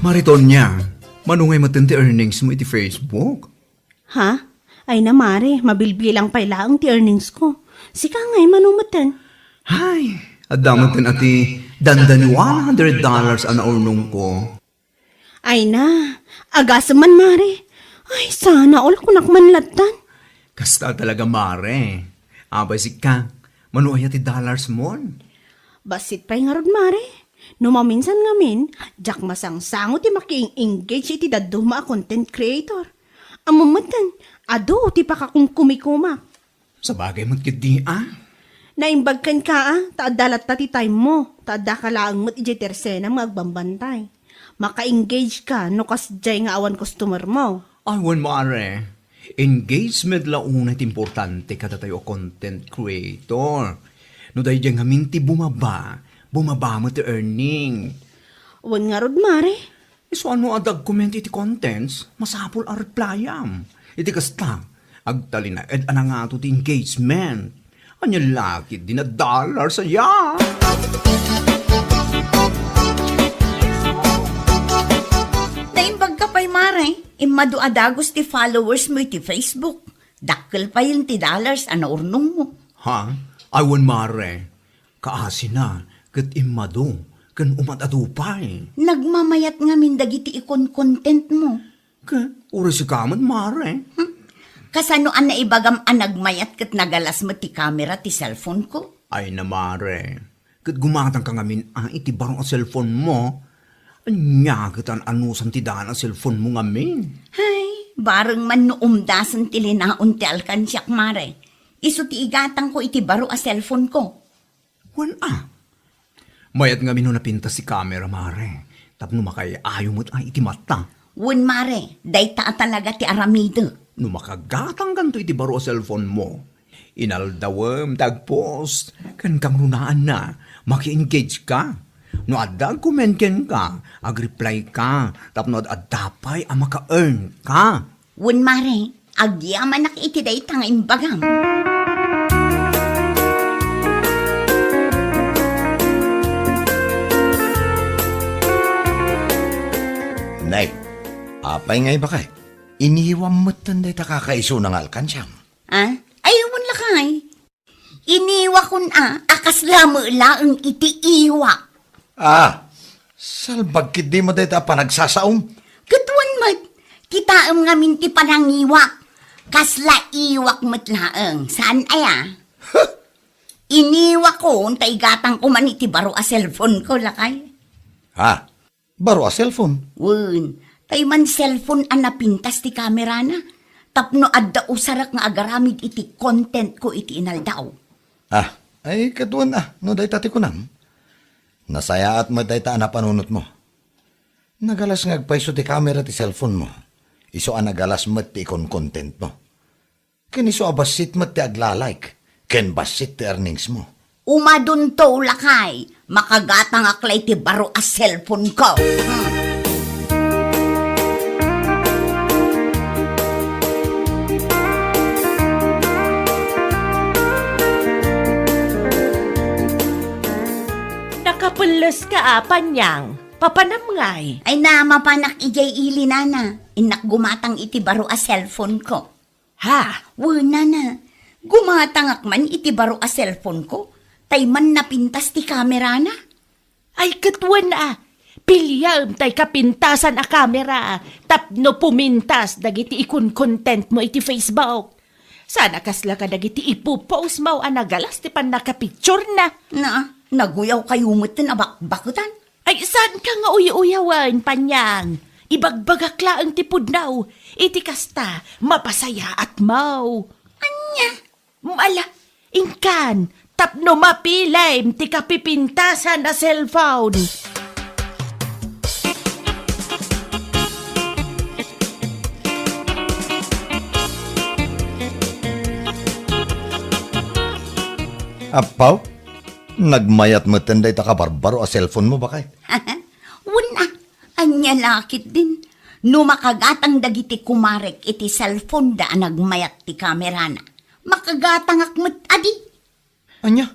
Mariton niya, manungay matindi earnings mo iti Facebook. Ha? Ay na mare, mabilbilang pa ilaang ti earnings ko. Sika ngay manumatan. Hay, adamatin ati dandan $100 ang naurnong ko. Ay na, agasaman mare. Ay sana all kunak manlatan. Kasta talaga mare. Abay si Kang, manuay ati dollars mo. Basit pa'y nga rod mare. Numaminsan ngamin, jak masangsango ti maki-engage iti daduma a content creator. Amumatan, ado ti pakakong kumikuma. Sa bagay magkidi Naimbagkan ka taadalat ta ti time mo, taada ka laang mat iti tersena magbambantay. Maka-engage ka no kasjay nga awan customer mo. Awan mare, engagement launa iti importante kada tayo content creator. No dahi dyan ngamin ti bumaba mo ti earning. Wan nga rod mare. So ano adag comment iti contents, masapol a replyam. Iti kasta, agtali na ed anangato ti engagement. Anya laki din na dollar saya. Naimbag ka pa'y mare, imado adagos ti followers mo iti Facebook. Dakkel pa yun ti dollars ano urnong mo. Ha? Awan mare, kaasi na, kat imado, kan umatadupay. Nagmamayat nga mindagiti ikon content mo. Ura si kaman mare. Kasano an naibagam an nagmayat kat nagalas mo ti camera ti cellphone ko? Ay na mare, kat gumatang ka ngamin iti barong ang cellphone mo, anya kat an anusan ti daan ang cellphone mo ngamin. Hay, bareng man no umdasan ti linaon ti alkansyak mare. Iso ti igatang ko iti baro a cellphone ko. Wan mayat nga mino napinta si camera mare, tapno makay ayaw mo't iti mata. Wan mare, day ta talaga ti aramido. No makagatang ganto iti baro a cellphone mo, Inaldawam tagpost, kan kang runaan na, maki-engage ka. No adda comment ken ka, ag-reply ka, tapno adapay ang maka-earn ka. Wen mare, agyaman nak iti day tang imbagam. Nay, apay ngay ba kay? Iniwam mo't tanday ta kakaiso ng alkansyam. Ha? Ayawan lakay. Iniwa kun akas lamo laang iti iwa. Salbag kit di mo day ta pa nagsasaom. Katuan mat, kitaam nga minti panangiwa. Kasla iwak mat laang. Saan aya? Iniwa ko, untay gatang ko man iti baro a cellphone ko lakay. Baro a cellphone. Wen, tay man cellphone ang napintas ti kamera na. Tapno adda usarak nga agaramid iti content ko iti inaldaw. Ay katuan no day tati ko nam. Nasaya at mo day ta na panunot mo. Nagalas nga agpaiso ti camera ti cellphone mo. Iso ang nagalas mo ti ikon content mo. Kiniso abasit mo ti aglalike. Ken basit ti earnings mo. Umadun to lakay, makagatang aklay ti baro a cellphone ko. Nakapulos ka panyang, papanamngay. Ay na mapanak ijay ili nana, inak gumatang iti baro a cellphone ko. Ha? Wala na, gumatang akman iti baro a cellphone ko, tay man napintas ti kamera na. Ay katwan pilyam tay kapintasan a kamera, tapno pumintas dagiti ikon content mo iti Facebook. Sana kasla ka dagiti ipupost mo anagalas ti pan nakapicture na. Naguyaw kayo mutin abakbakutan. Ay saan ka nga uyawan panyang? Ibagbagakla ang tipudnaw, iti kasta mapasaya at mau. Anya? Mala, ingkan, tapno mapilay ti kapipintasan na cellphone. Apaw? Nagmayat mo tanday ta kabarbaro a cellphone mo ba kay? Wala, anya lakit din. No makagatang dagiti kumarek iti cellphone da nagmayat ti kamera na. Makagatang akmet adi. Anya?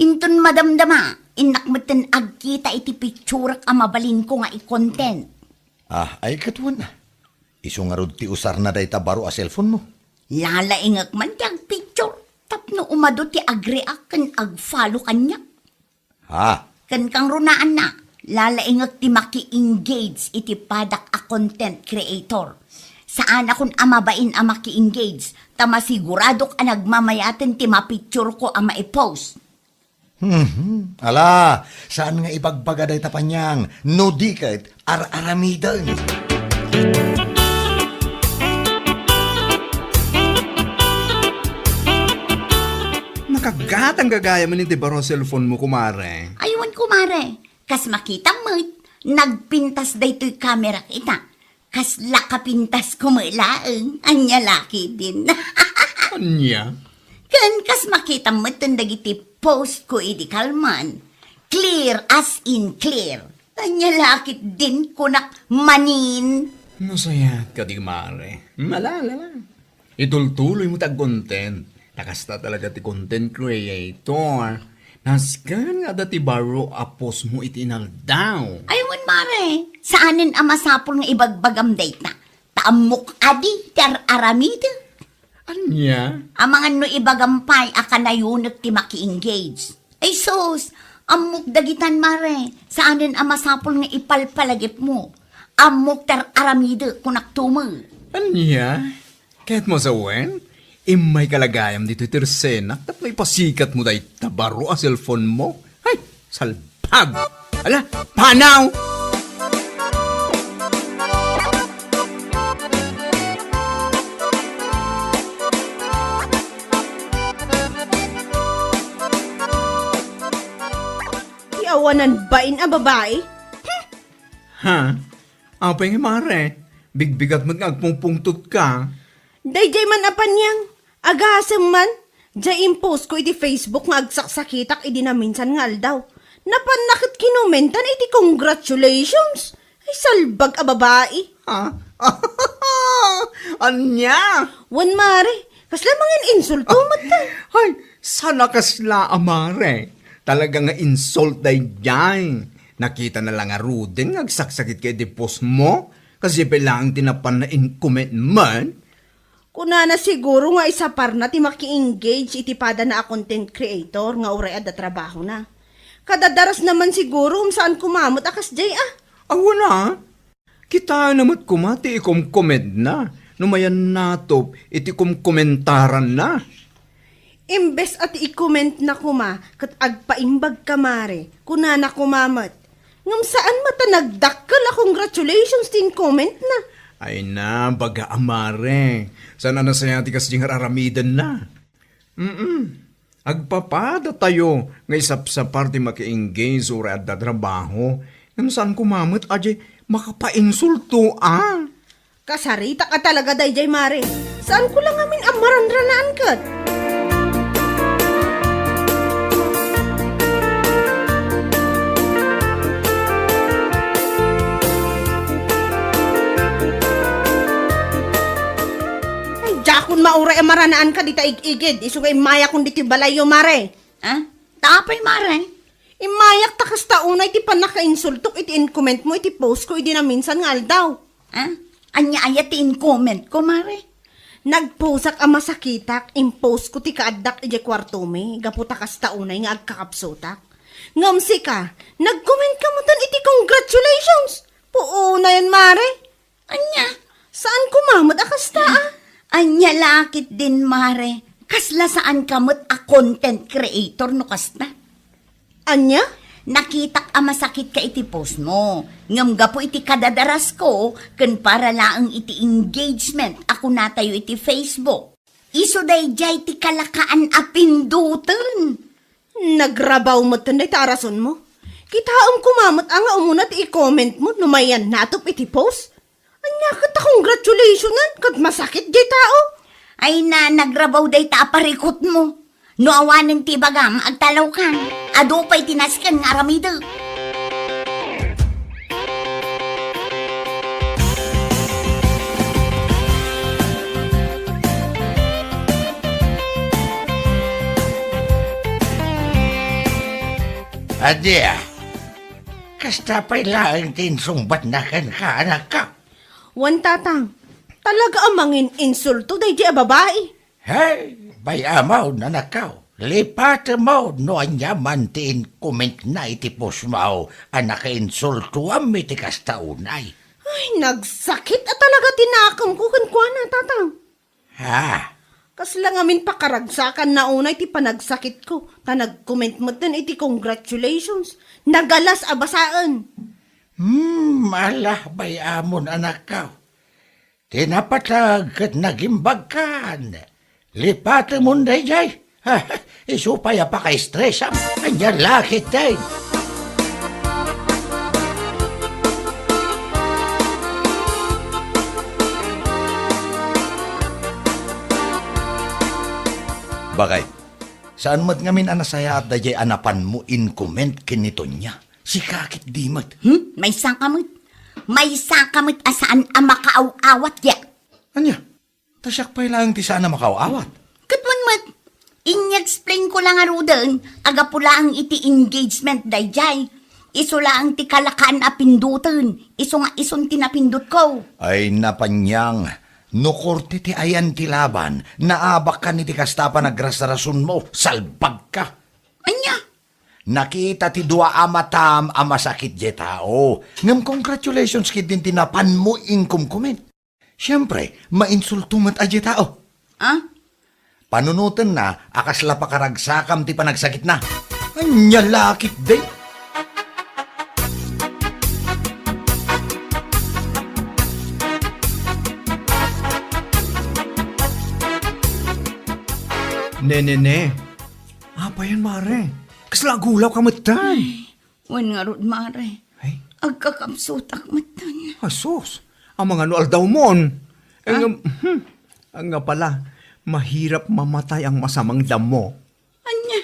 Inton madamdama, inakmeten agkita iti picturak a mabalin ko nga i-content. Ay katuan na. Iso nga rod ti usar na day ta baro a cellphone mo. Lalaingak man ti picture. Tapno umado ti agreak kan ag-follow kanya. Kan kang runaan na, lalaingak ti maki-engage iti padak a content creator. Saan akong amabain a maki-engage, tamasiguradok a nagmamayaten ti mapicture ko a maipost. Ala, saan nga ibagbaga day tapanyang, no di kahit ar-aramidan. Nakagatang gagaya man iti baro cellphone mo, kumare. Aywan kumare, kas makita mo, nagpintas daytoy kamera kita. Kas lakapintas kumalaang, anya laki din. Anya? Kan kas makita mo dagiti post ko idi kalman. Clear as in clear. Anya laki din kunak manin. Masaya ka di, mare. Malala. Itultuloy mo tag-content. Nakasta talaga ti content creator. Naskan nga dati baro apos mo itinaldaw. Aywan mare, saanin ang masapol nga ibagbagam data? Taamok adi, ter aramid. Anya? Ang mga no ibagampay akanayunak ti maki-engage. Ay sus, amok dagitan mare, saanin ang masapol nga ipalpalagip mo? Amok ter aramid kunak tumo. Anya? Kahit mo sa wen? Imay kalagayam dito itirsena, tap may pasikat mo dahi tabaro a cellphone mo. Ay, salpag! Ala, panaw! Iawanan bain a babae? Ha? Apay nga mare, bigbigat mo nga agpungpungtot ka. Dayjay man apanyang, agasam man, Diya impose ko iti Facebook nga agsaksakitak idi na minsan nga aldaw. Napanakit kinumentan iti congratulations. Ay salbag a babae. Ha? Anya? Wan mare, kasla mangin insulto matay. Ay, sana kasla amare. Talaga nga insult day dyan. Nakita na lang nga Ruden, nagsaksakit kay di post mo. Kasi bilang tinapan na in-comment man. Kuna na siguro nga isa par na ti maki-engage iti pada na a content creator nga uray da trabaho na. Kadadaras naman siguro saan kumamot akas jay ah. Awa na, kita namat kumati ikom-comment na. Numayan natop, iti komentaran na. Imbes at i-comment na kuma, kat agpaimbag kamare, kuna na kumamot. Ngam saan mata nagdakkel a congratulations tin comment na. Ay na, baga amare. Sana na saya ti kas jing aramidan na. Agpapada tayo nga isap sa party maki-engage o at trabaho. Ngam saan kumamot aje makapainsulto ah. Kasarita ka talaga dayjay mare. Saan ko lang amin amaranranaan kat? Ay, jakon mauray amaranaan ka dita igigid. Isugay maya kung diti balayo mare. Ha? Tapay, mare. Imayak takas taunay ti panaka-insultok iti in-comment mo iti post ko iti na minsan nga aldaw. Ha? Anya ayatin comment ko, mare. Nagposak ang masakitak, impose ko ti kaaddak iti kwarto me, gaputa kas taunay nga agkakapsotak. Ngamsi ka, nag-comment ka mo tan iti congratulations. Puo na yan, mare. Anya? Saan kumamot akas taa? Anya lakit din, mare. Kasla saan kamot a content creator no kasta? Anya? Nakitak a masakit ka iti post mo. Ngam gapo iti kadadaras ko, ken para laang iti engagement ako natayo iti Facebook. Iso day jay ti kalakaan a pindutan. Nagrabaw mo tan day tarason mo. Kitaam kumamot ang umuna ti i-comment mo numayan natop iti post. Anya ka ta congratulationan kat masakit jay tao. Ay na nagrabaw day ta parikot mo. No awanan ti bagam agtalaw kan. Ado pa'y tinaskan nga aramida. Adya, kasta pa'y laang tinsumbat na kan ka, anak ka. Wan tatang, talaga amangin insulto day jay a babae. Hey, bay amaw na nakaw. Lipat mo no anya mantiin comment na itipos mo ang naka-insulto ang mitikas taunay. Ay, nagsakit at talaga tinakam ko kan na tatang. Ha? Kas lang amin pakaragsakan na unay ti panagsakit ko. Ta nag-comment mo din iti congratulations. Nagalas abasaan. Malah bay amon anak ka. Tinapatag at nagimbag kan. Lipat mo na jay. Isupaya pa kay stress ang kanya lakit day. Bagay, saan mat ngamin anasaya at dayay anapan mo in-comment kinito niya? Si kakit di mat. May sakamot. May sakamot asaan ang makaaw-awat ya. Anya, tasyak pa'y lang ti sana makaawat. Katwan mat. In-explain ko lang arudan. Aga pula ang iti engagement dayjay. Iso lang ti kalakaan a pindutan. Iso nga ison tinapindot ko. Ay napanyang, nukorti ti ayan ti laban, naabak ka ni ti kastapa nagrasarason mo, salbag ka. Anya? Nakita ti dua amatam amasakit je tao. Ngam congratulations kid din tinapan mo inkumkumin. Siyempre, mainsultumat a je tao. Ah? Panunutan na, akasla pa karagsakam ti panagsakit na. Anya lakit day. Ne. Apa yan, mare? Kasla gulaw ka matan. Wan nga rod, mare. Ay, Agkakamsutak matan. asos. Ang mga noal daw mon. Ang nga pala, mahirap mamatay ang masamang damo. Anya,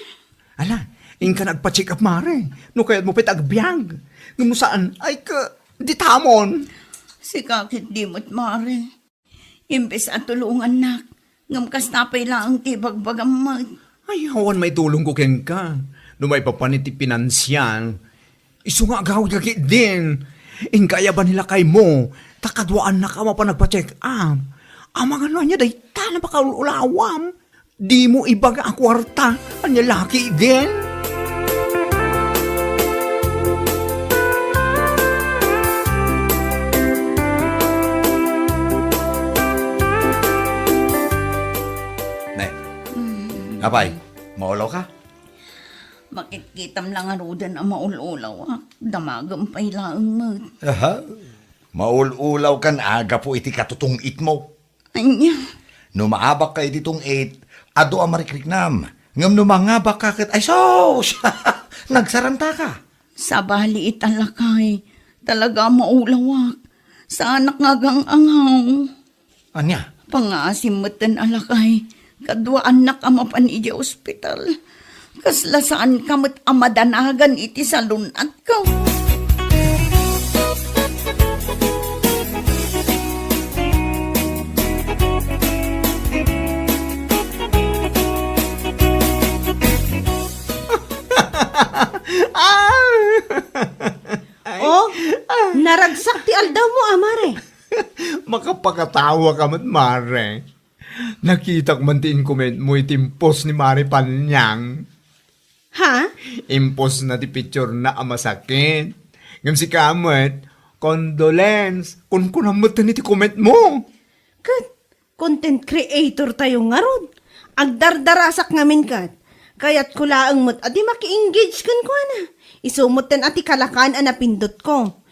Ala, ka nagpa-check up, Mare. No kaya't mo pitagbyag. Ngam saan, ay ka, di tamon. si kakit di mo't mare. Imbes at tulungan nak, ngam kas napay lang ang tibagbagamad. Ay, hawan may tulong ko ken ka. No may papaniti pinansyal. Isu nga gawid kaki din. Kaya ba nila kay mo? Takadwaan na ka pa nagpa-check up. Amang ano niya, day tala ba kaulawam? Di mo ibaga ang kwarta. Anya laki din. Ne. Apay, maulaw ka? Bakit kitam lang arudan ang maululaw damagam pa'y laang mat. Aha. Maululaw kan aga po iti katutungit mo. Anya, Numaabak ka itong 8, ado ang marikriknam. Ngam numangabak ka kat, ay sos! Nagsaranta ka. sa baliit ang lakay, talaga maulawak. Sa anak nga gang angaw. Anya? Pangasimatan alakay, kadwa anak amapan iti ospital. Kasla saan kamat amadanagan iti salunat ko. Oh, naragsak ti aldaw mo, Amare. Makapakatawa ka mat, Mare. Nakita ko man ti comment mo itimpos ni Mare Panyang. Ha? Impos na ti picture na amasakit. Ngam si Kamat, condolence. Kung kunamot na ti comment mo. Kat, content creator tayo nga ron. Agdardarasak ngamin kat. Kaya't kulaang mo't adi maki-engage kan ko na. Isumutan ati kalakan anapindot ko.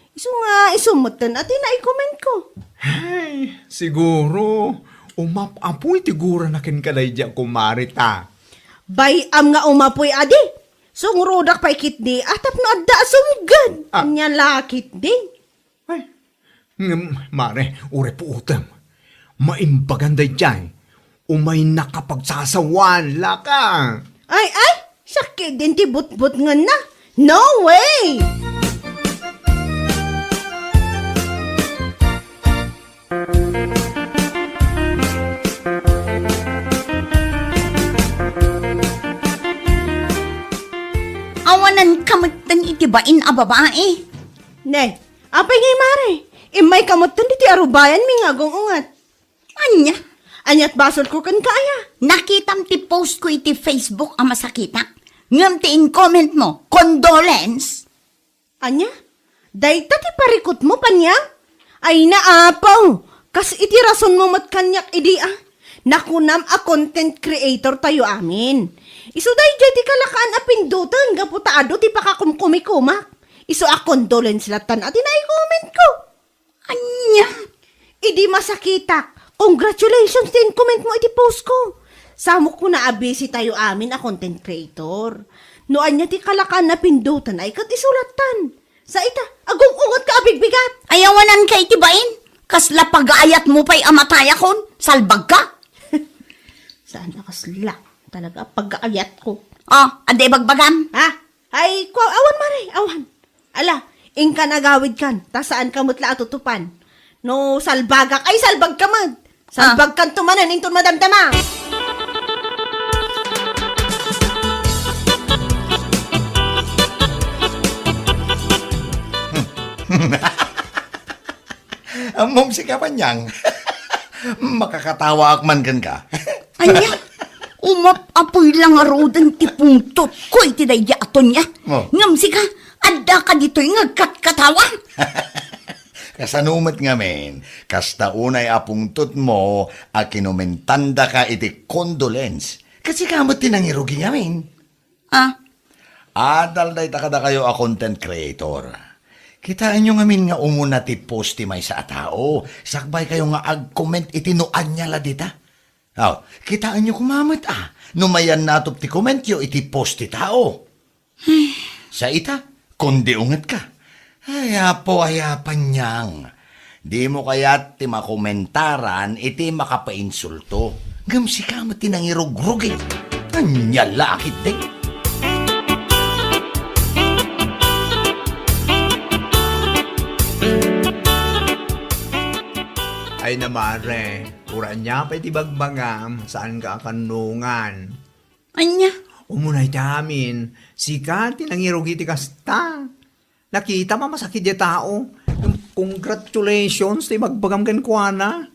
Isumutan ati na-comment ko. Ay, siguro, umapapoy tigura na kin kalayja kumari ta. Bayam nga umapoy adi. Sungrudak pa ikit di, atap no adda sumgad. Anya lakit di. Ay, Mare, ure po utam. Maimbaganday dyan. Umay nakapagsasawan, laka. Ay, sakit din ti but-but nga na. No way! Awanan kamatan itibain a babae. Ne, apay ngay mare. Imay kamutan di ti arubayan mi nga ungat. Anya, Anyat basol ko kan kaya. nakitam ti post ko iti Facebook ang masakita. Ngam ti in-comment mo, condolence. Anya? Dayta ti parikot mo panya? Ay naapaw. Kas iti rason mo mat kanyak idi ah. Nakunam a content creator tayo amin. Isu day ti kalakaan a pindutan gaputaado ti pakakumkumikumak. Isu a condolence latan at i-comment ko. Anya, Idi masakitak. Congratulations din comment mo iti post ko. Samok ko na abisi tayo amin a content creator. Noan niya ti kalakan na pindutan ay kat isulatan. Sa ita, agong ungot ka abigbigat. ayawanan ka itibain. Kasla pag-aayat mo pa'y amataya kon, salbag ka. Saan nakasla? Talaga pag-aayat ko. Oh, ade bagbagam. Ha? Ay, awan mare, awan. Ala, ingka nagawid kan, ta saan ka mutla atutupan. No, salbagak, ay salbag ka man. Salbag kan tumanan, intun madamdama. Mom, si Kapanyang. Makakatawa akman kan ka. Anya, umapapoy lang arudan ti pungtot ko iti dayaton niya. Oh. Ngam si ka, adda ka dito'y ngagkat-katawa. Kasanumat nga men, kasta unay apungtot mo, a kinumentanda ka iti condolence. Kasi kamot tinangirugi nga men. Ah, Adal day takada kayo a content creator. Kitaan nyo nga min nga umuna ti post ti may sa tao. Sakbay kayo nga ag-comment itinuan niya la dita. Aw, kitaan nyo kumamat Numayan natop ti comment yo iti post ti tao. Sa ita, kundi unget ka. Ay, ayapan niyang. Di mo kaya't ti makomentaran iti makapainsulto. Ngam si kamat tinangirog-rog eh. Anya lakit din. Ay na mare, ura niya pa iti bagbagam, saan ka kanungan? Anya? Umunay tamin, sikat tinangirog iti kasta. Nakita masakit di tao. Congratulations, ti magbagam kan kuana.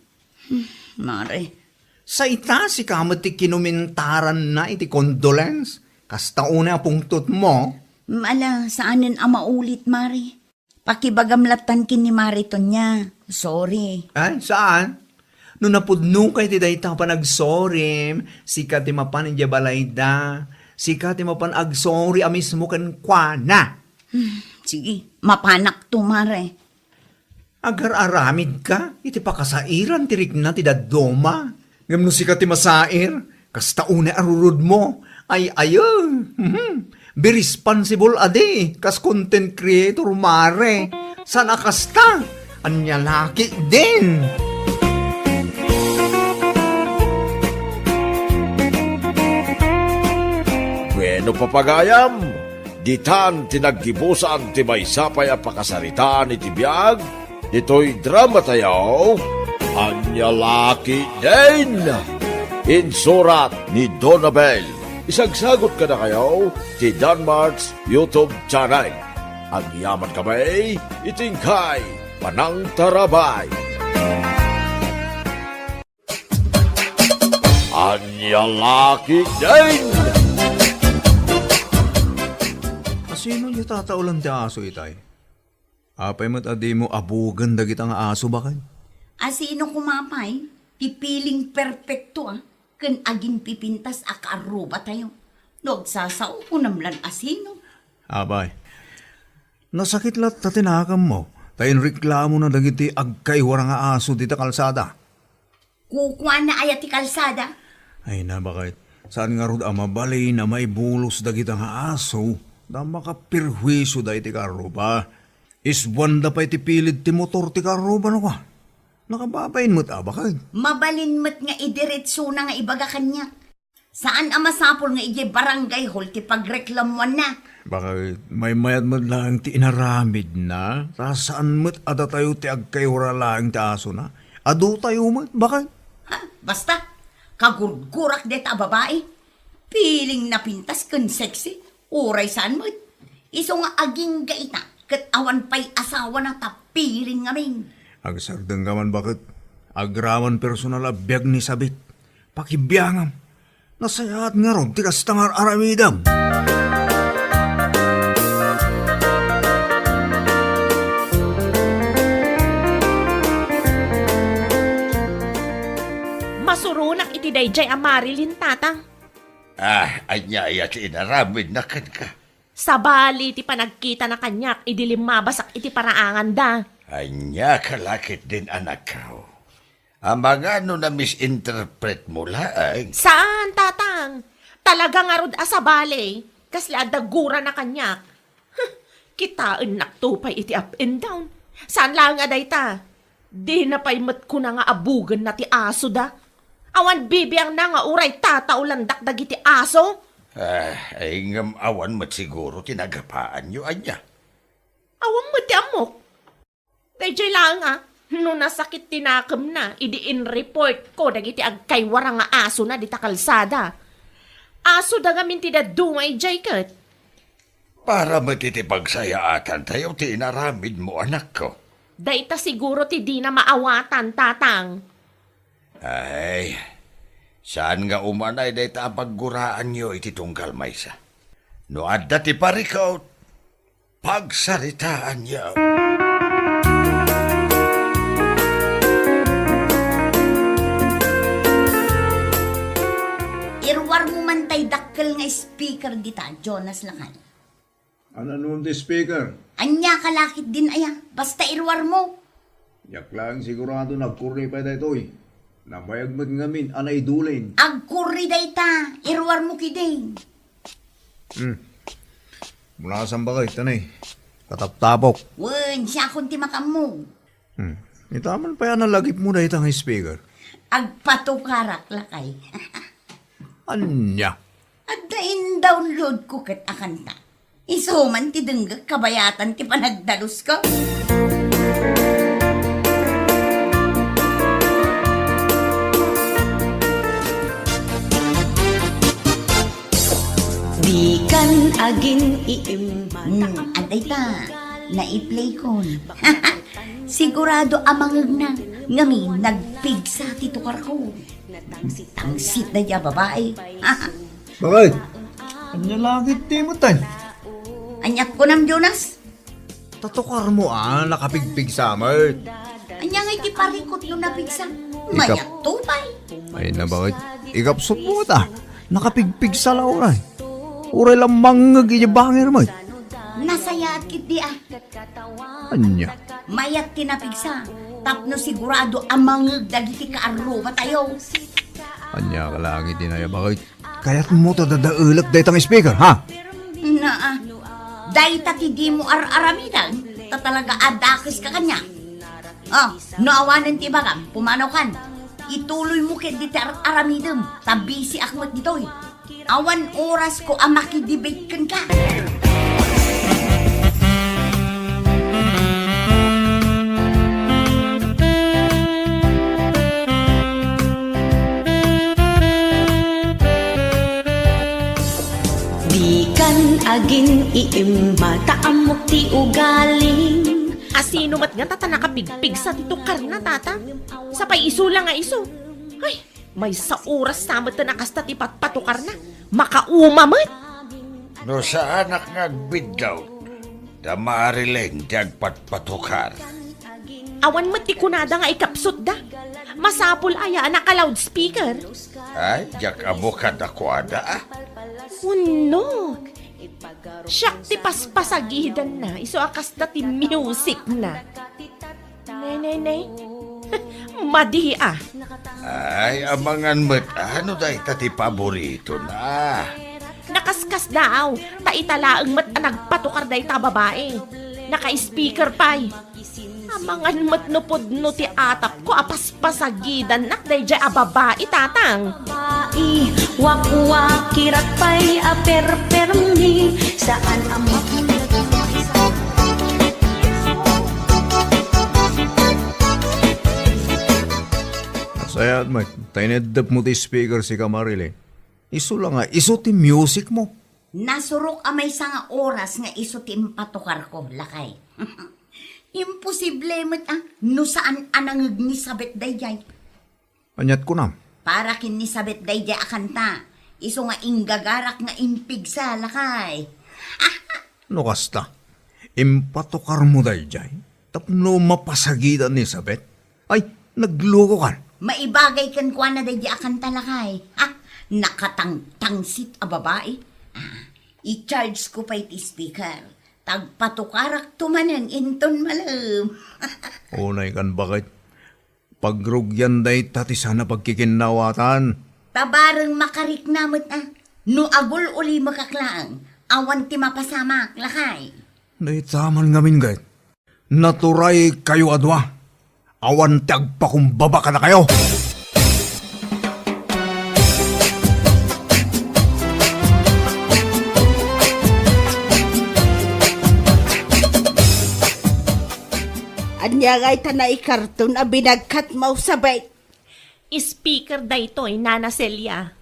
Mare, Sa ita si kamat ti kinumintaran na iti condolence. Kasta una pungtot mo. mala saanin ang maulit, Mare? Pakibagamlatan kin ni Mariton niya. Sorry. Ay, saan? No napudno kay ti dayta pa nagsorim, sikat ti mapan inja balayda, sikat ti mapan agsorry amis mo kan kuana. Sige, mapanak to, Mare. Agar aramid ka, iti pakasairan tirik na ti dadoma. Ngam no sikat ti masair, kasta une arurod mo, ay ayo. Be responsible ade, kas content creator mare. Sana kasta, anya laki din. Bueno papagayam, ditan tinaggibusan ti maysapay a pakasaritaan iti biyag, ito'y drama tayo, Anya Laki din! Insurat ni Donabel. Isagsagot ka na kayo ti Danmarks YouTube channel. Ang yaman kamay, itingkay, Panang Tarabay. Anya Laki din! Sino niyo tataulan ti aso itay? Apay mo't adi mo abugan dagit ang aso bakay? Asino kumapay? Pipiling perpekto Kan agin pipintas akaruba tayo. Nagsasao po namlan asino. Abay, nasakit lat tatinakam mo. Tayin reklamo na dagiti agkaywara nga aso dita kalsada. Kukuha na ayat ti kalsada. Ay na bakit? Saan nga rod amabali na may bulos dagit ang aso? Na makapirhuiso da iti karuba. Iswanda pa iti pilid ti motor ti karuba no ka. Nakababayin mo't abakay. Mabalin mo't nga idiretso na nga ibaga kanya. Saan ang masapol nga ije barangay hall ti pagreklamuan na? Bakit may mayat mo lang ti inaramid na? Saan mo't ada tayo ti agkaywara lang ti aso na? Ado tayo mo't bakit? Ha? Basta, kagurgurak deta babae. Piling na pintas kun sexy. Uray saan mo't? Iso nga aging gaita. Kat awan pa'y asawa na tapiling ngamin. Agsardang gaman bakit? Agraman personal abiyag ni sabit. Pakibiyangam. Nasayaat nga ron, tikas tangar aramidam. Masurunak iti dayjay a Marilyn tatang. Anya ayat inaramid na kan ka. Sa bali ti panagkita na kanyak, idilim mabasak iti paraangan da. Anya kalakit din anak ko. Ang mga na misinterpret mo laang. Saan, tatang? Talaga nga rod sa bali. Kasla dagura na kanyak. Kitaan naktupay iti up and down. Saan lang nga dayta? Di na pa'y mat ko na nga abugan na ti aso da. Awan bibiyang na nga uray tataulan dakdag iti aso. Ay ngam awan mat siguro tinagapaan nyo anya. Awan mo ti amok. Dayjay lang nga. No nasakit tinakam na, idiin report ko dagiti agkaywara nga aso na dita kalsada. Aso da nga minti da dumay jay kat. Para matitipagsayaatan tayo tinaramid mo anak ko. Dayta siguro ti di na maawatan tatang. Ay, saan nga umanay dayta ang pagguraan nyo iti tunggal maysa. No adda ti parikaw, pagsaritaan nyo. Irwar mo man tay dakkel nga speaker dita, Jonas Lakan. Ano nun di speaker? Anya kalakit din aya, basta irwar mo. Yak lang sigurado nagkurni pa daytoy. Namayag mat ngamin, anay dulin. Agkurri dayta, irwar mo kiding. Mula saan ba kayo, tanay? Kataptapok. Wen, siya akong timakam mo. Itaman pa yan ang lagip mo dahil ang speaker. Agpatukarak lakay. Anya? At download ko kat akanta. Isuman ti denggak kabayatan ti panagdalus ko. Di kan agin iimata. Antay ta, na-i-play ko. Sigurado amangag na. Ngamin, nagpigsa ti tukar ko. Tangsit na niya babae. Bakit? Anya langit di mo tan? Anyak ko nam Jonas. Tatukar mo nakapigpig sa amin. Anya ngay ti parikot yung napigsa. Mayak tupay. Ay na bakit? Ikapsot mo ta. Nakapigpig sa lauray. Uray lang mangag bangir mo. Nasaya at kit di Anya? Mayat tinapigsa. Tapno sigurado amangag dagiti kaaruba tayo. Anya ka langit din ay bakit? Kaya't mo ta dadaulat daytang speaker, ha? Na, dahi tati di mo aramidan. Ta talaga adakis ka kanya. Naawanan ti bagam, pumanaw kan. Ituloy mo kit di aramidem. Tabisi akmat ditoy. Awan oras ko amakidibate kan ka. Di kan agin iimata amok ti ugaling. Asino mat nga tata nakapigpig sa titukar na tata. Sapay iso lang nga iso. Ay, may sa oras samat na nakasta ti patpatukar na. Makaumamit. No sa anak nga biddaw, da maarileng ti agpatpatukar. Awan mo ti kunada nga ikapsot da. Masapul aya naka loudspeaker. Ay, jak abokad ako ada Uno. Siyak ti paspasagidan na. Iso akas na ti music na. Nay. Madi Ay, amangan mo't ano dahi tati paborito na. Nakaskas daw. Taitalaang mat nagpatukar day ta babae. Naka-speaker pa'y. Amangan mat nupod no ti atap ko apaspasagidan nak day jay babae tatang. Wakwakirat pa'y aperpermi. Saan amak Sayat mo, tainedap mo ti speaker si Kamarile. Iso lang iso ti music mo. Nasurok amay sa nga oras nga iso ti patukar ko, lakay. Imposible mo't no saan anangag ni sabet dayjay. Anyat ko na. Para kin ni sabet dayjay akanta. Iso nga inggagarak nga impigsa, lakay. No kasta, impatukar mo dayjay. Tapno mapasagidan ni Sabet. Ay, nagloko kan. Maibagay kan kwa na dayjay akanta, lakay. Nakatangtangsit a babae. I-charge ko pa iti speaker. Tagpatukarak tumanan inton malam. Unay kan bakit? Pagrugyan day tati sana pagkikinawatan. Tabarang makarik namot no agul uli makaklaang. Awan ti mapasamak, lakay. Naitaman ngamin gayt. Naturay kayo adwa. Awan ti agpakumbaba ka na kayo. Anya ngay tanay karton a binagkat mau sabay. Speaker daytoy Nana Celia.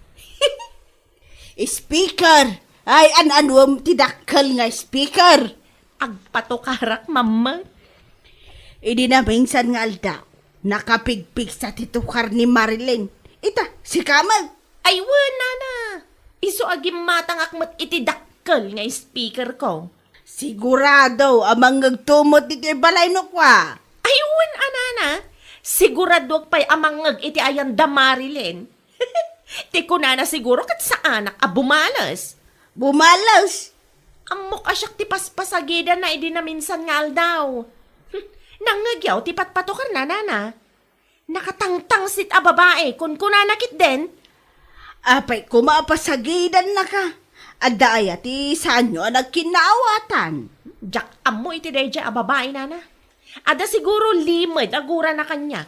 Speaker! Ay, an-anwam tidakkel nga speaker. Agpatukarak, mama. Idi na minsan nga alda. Nakapigpig sa titukar ni Marilyn. Ita, si Kamal. Ay, Nana. Iso agim matang akmat itidakkel nga speaker ko. Sigurado, amang ngagtumot iti balay no kwa. Ay, Nana. Sigurado pa'y amangag iti ayan da Marilyn. Ti ko na siguro kat sa anak bumalas. Bumalas? Amok asyak ti paspasagidan na idi na minsan nga aldaw. Nangagyaw ti patpatukar na, Nana. Nakatangtang sit a babae kun kunanakit din. Apay, kumapasagidan na ka. Adaya ti sanyo nagkinaawatan. Jak amo iti deja a babae, Nana. Ada siguro limad agura na kanya.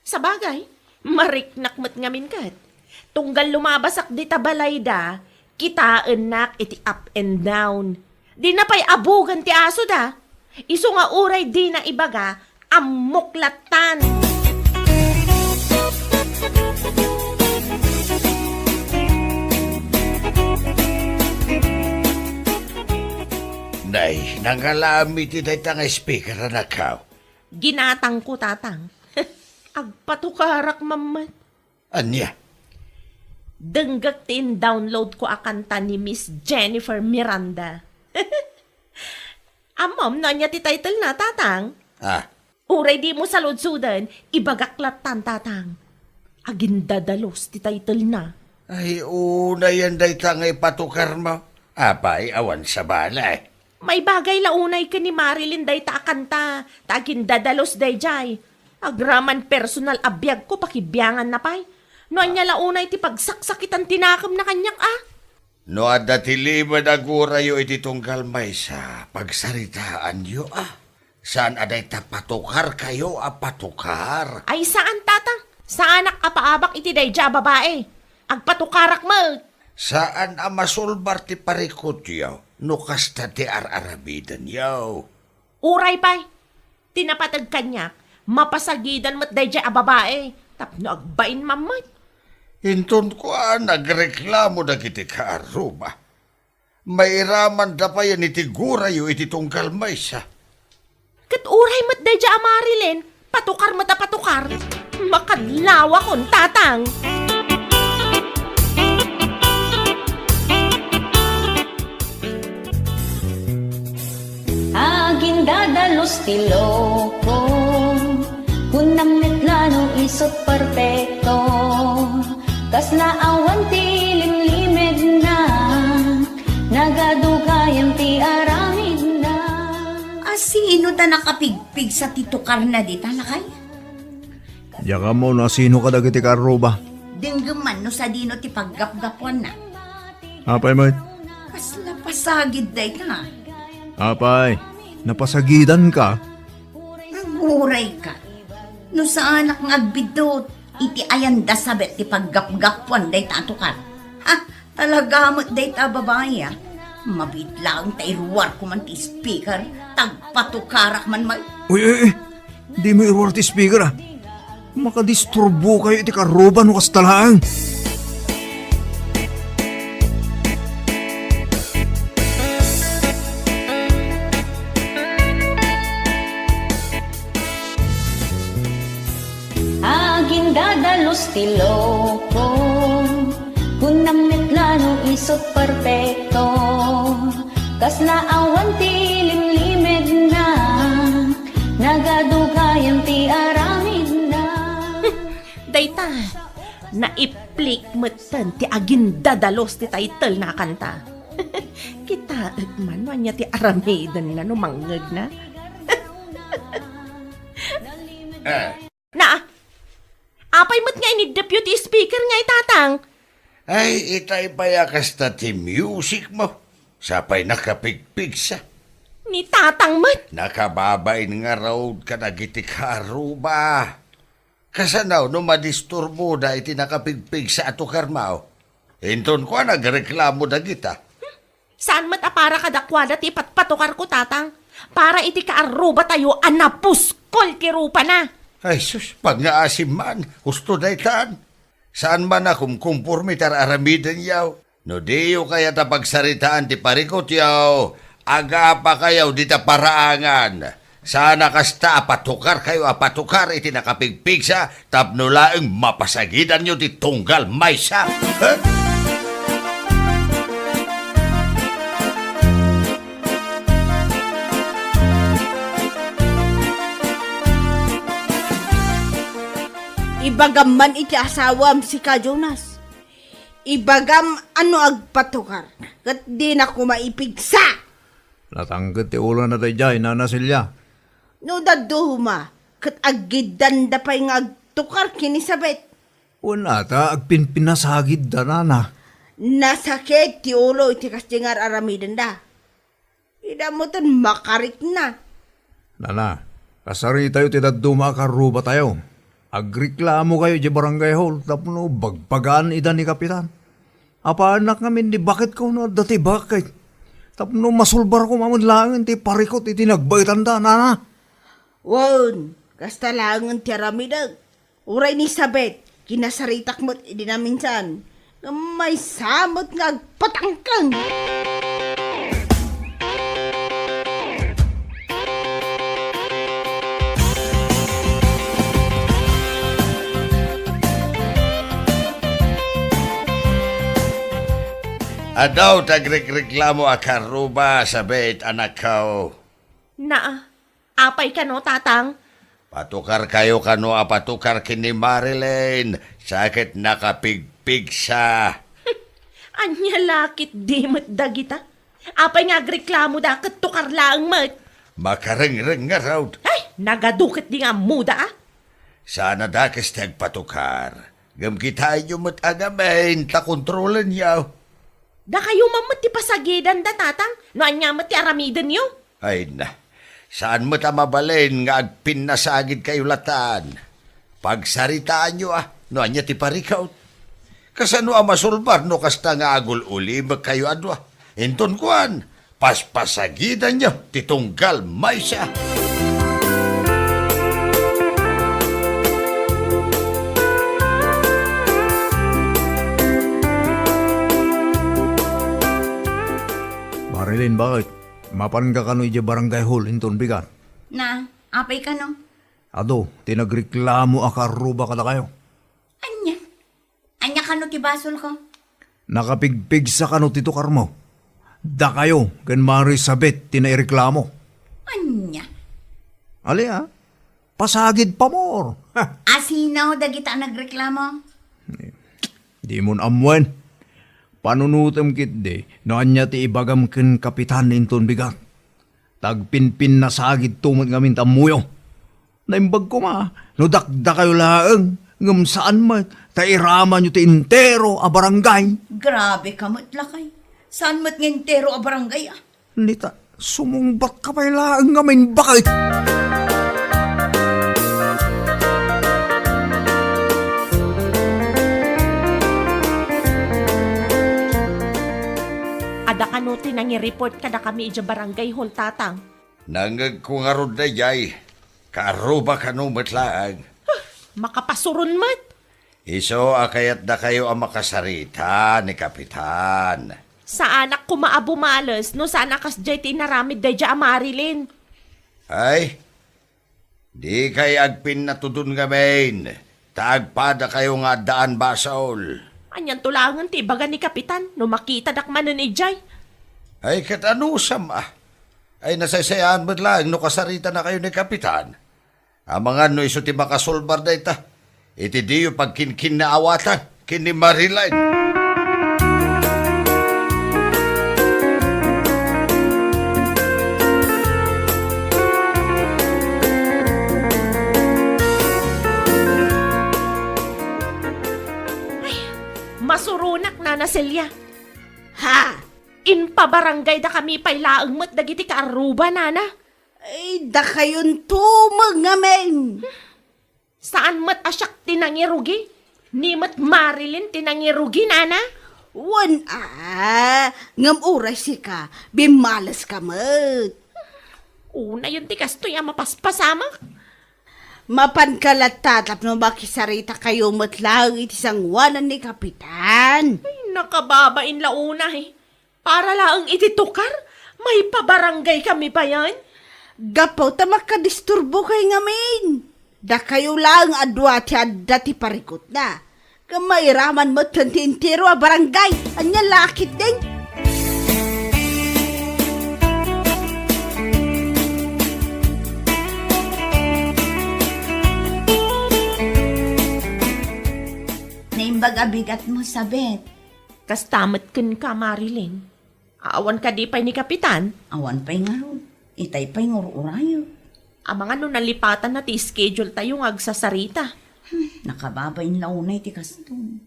Sa bagay, Mariknak mo't ngamin kat. Tunggal lumabasak di tabalay da, kitaan nak iti up and down. Di na pa'y abugan ti aso da. Iso nga uray di na ibaga, amuklatan. Nay, nangalami ti dayta nga speaker na nakaw. Ginatang ko tatang. Agpatukarak mamat. Anya? Denggak tin download ko akanta ni Miss Jennifer Miranda. Amom, no niya ti title na, tatang. Ah, Uray di mo saludsudan, ibagaklatan, tatang. Agindadalos ti title na. ay una yan dayta nga ipatukar mo. Apay, awan sa balay. May bagay launay ka ni Marilyn day ta akanta, tagindadalos day jay. Agraman personal abiyag ko pakibiyangan na pay. No anya launay ti pagsaksakitan tinakam na kanyak No adda ti lima nagurayo iti tunggal may sa pagsaritaan yo Saan aday patukar kayo patukar? Ay saan tatang? Sa anak apaabak iti day ja babae. Agpatukarak mo. Saan masulbar ti parikot yaw? No kasta ti ararabidan yaw. Uray pay. Tinapatag kanyak, mapasagidan mo't day ja babae. Tapno agbain mamay. Hinton ko nagreklamo na kiti kaaruba. May raman da pa yan iti gurayo iti tunggal may sa. Kat uray mo't day ja Marilyn, patukar mo't patukar. Makadlawa kon tatang. Agindadalos ti loko, kunam metlano isot perfecto, kas naawan ti limlimed na, nagadugayam ti aramid na. Sino ta nakapigpig sa titukar na di talakay? Yaka mo na sino ka dagiti karuba? Dinggaman no sa dino ti paggapgapuan na. Apay mo? Kasla pasagid day ka. Apay, napasagidan ka? Naguray ka. No sa anak ng agbidot, iti ayanda sabet ti paggapgapuan day tatukar. Ha, talaga mo't day ta babae Mabitlang tairuar ko man ti speaker, tagpatukarak man may. Uy, di mo iruwar ti speaker Makadisturbo kayo iti karuba no kastalaan. Agindadalos ti loko, kunam metlano isot perfecto, kas naawan ti limlimed na, nagadugayam ti aramid na. Dayta, naiplik mo't ti agindadalos ti title na kanta. Kita man niya ti aramidan na numangag na. Na, apay mo't nga ini deputy speaker nga itatang. Ay, itay payakas ta ti music mo. Sapay nakapigpig sa. Ni tatang mo't. Nakababain nga road ka nagiti karuba. Kasanaw no madisturbo da iti nakapigpig sa ato karmao. Hinton ko nagreklamo da kita. Saan mo't apara kadakwada ti patpatukar ko tatang? Para iti kaaruba tayo anapuskol ti rupa na. Ay sus, pag naasim man, husto daytan. Saan man akong kumpormitar aramidan yaw? No diyo kaya ta pagsaritaan ti parikot yaw. Aga pa kayaw di ta paraangan. Sana kasta apatukar kayo apatukar iti nakapigpig sa tapno laeng mapasagidan nyo ti tunggal maysa. Ibagam man iti asawam si Ka Jonas. Ibagam ano agpatukar. Kat di na ko maipigsa. Natanggat ti ulo na tayo dyan, Nana Silya. No daduhuma. Kat agidan da pa'y nga agtukar kinisabet. Wala ta, agpinpinasagid da, Nana. Nasakit ti ulo iti kastingar aramidan da. Idamutan makarik na. Nana, kasari tayo ti daduma karuba tayo. Agreklamo kayo di barangay hall, tapno bagpagaan ida ni kapitan. Apa anak ngamin di bakit ko na dati bakit? Tapno masulbar ko mamadlangan ti parikot iti nagbaitan da, nana. Won, kasta langan ti aramidag. Uray ni Sabet, kinasaritak mo't idi na minsan. Nga may samot nga agpatangkang. Adaw tagreklamo akaruba sa bet anak ko. Na, apay ka no, tatang? Patukar kayo kano patukar kini Marilyn. Sakit nakapigpig sa. Anya lakit di mat dagita. Apay nga agreklamo da kat tukar laang mat. Makareng-reng nga raw. Ay, nagadukit di nga muda ah. Sana dakis patukar. Gam kita nyo mat agamin, takontrolan yaw. Da kayo mamat ti pasagidan da tatang. No anya mat ti aramidan yo. Ay na, saan mo mabalin nga agpin na sagid kayo latan? Pagsaritaan nyo no anya ti parikaw. Kasano masulbar no kasta nga agul uli kayo adwa. Inton kuan, paspasagidan nyo, titunggal may siya. Marilyn, bakit? Mapan ka kano iti barangay hall, inton bigat. Na, apay ka no? Ado, tinagreklamo akaruba kada kayo. Anya? Anya ka no ti basol ko? Nakapigpig sa kano tito karmo. Da kayo, gan Marisabet, tinaireklamo. Anya? Ali pasagid pa more. Asinaw dagita nagreklamo? Di mon amwen. Panunutem kit de, no anya ti ibagam ken kapitan inton bigat. Tagpinpin na sagid tumot ngamin tamuyo. Naimbag ko no dakda kayo laeng, ngam saan man, tairama nyo ti intero a barangay. Grabe ka lakay. Saan mo't ngentero a barangay ah? Nita, sumungbat ka pa laeng ngamin bakit? Ada kanuti nang i-report kada kami ija barangay hall tatang. Nangag ko nga ron na yay, karuba ka no matlaang. Makapasurun mat. Iso akayat na kayo ang makasarita ni Kapitan. Sa anak ko maabumalas no sa anak kas jay tinaramid day ja Marilyn. Ay, di kay agpin na tudun ngamin. Taagpada kayo nga daan basol. Anyan tulangan ti baga ni kapitan no makita dakmanan ni jay. Ay katanusam Ay nasaysayahan mo lang no kasarita na kayo ni Kapitan. Ang mga no iso ti makasulbar na ita. Iti diyo pagkinkin na awatan, kini Marilyn. Masurunak na Celia. Ha? Inpabarangay da kami pailaang mat dagiti kaaruba nana. Ay, da kayon tumag ngamin. Saan mat asyak tinangirugi? Ni mat Marilyn tinangirugi nana? Wan ngam uray si ka, bimalas ka mat. Una yun ti kastoy mapaspasamak. Mapan kalat tatap no makisarita kayo matlang iti sangwanan ni Kapitan. Ay, nakababain launa Para laang ititukar, may pabarangay kami pa yan. Gapaw ta makadisturbo kay ngamin. Da kayo lang adwa ti adda ti parikot na. Kamairaman mo tintintiro a barangay. Anya lakit din. Naimbag abigat mo sabet. Kastamat ken ka, Marilyn. Awan ka di pa'y ni Kapitan. Awan pa'y nga ron. Itay pa'y ngururayo. Ang mga nalipatan na ti schedule tayo ng agsasarita. Nakababain launay ti kaston.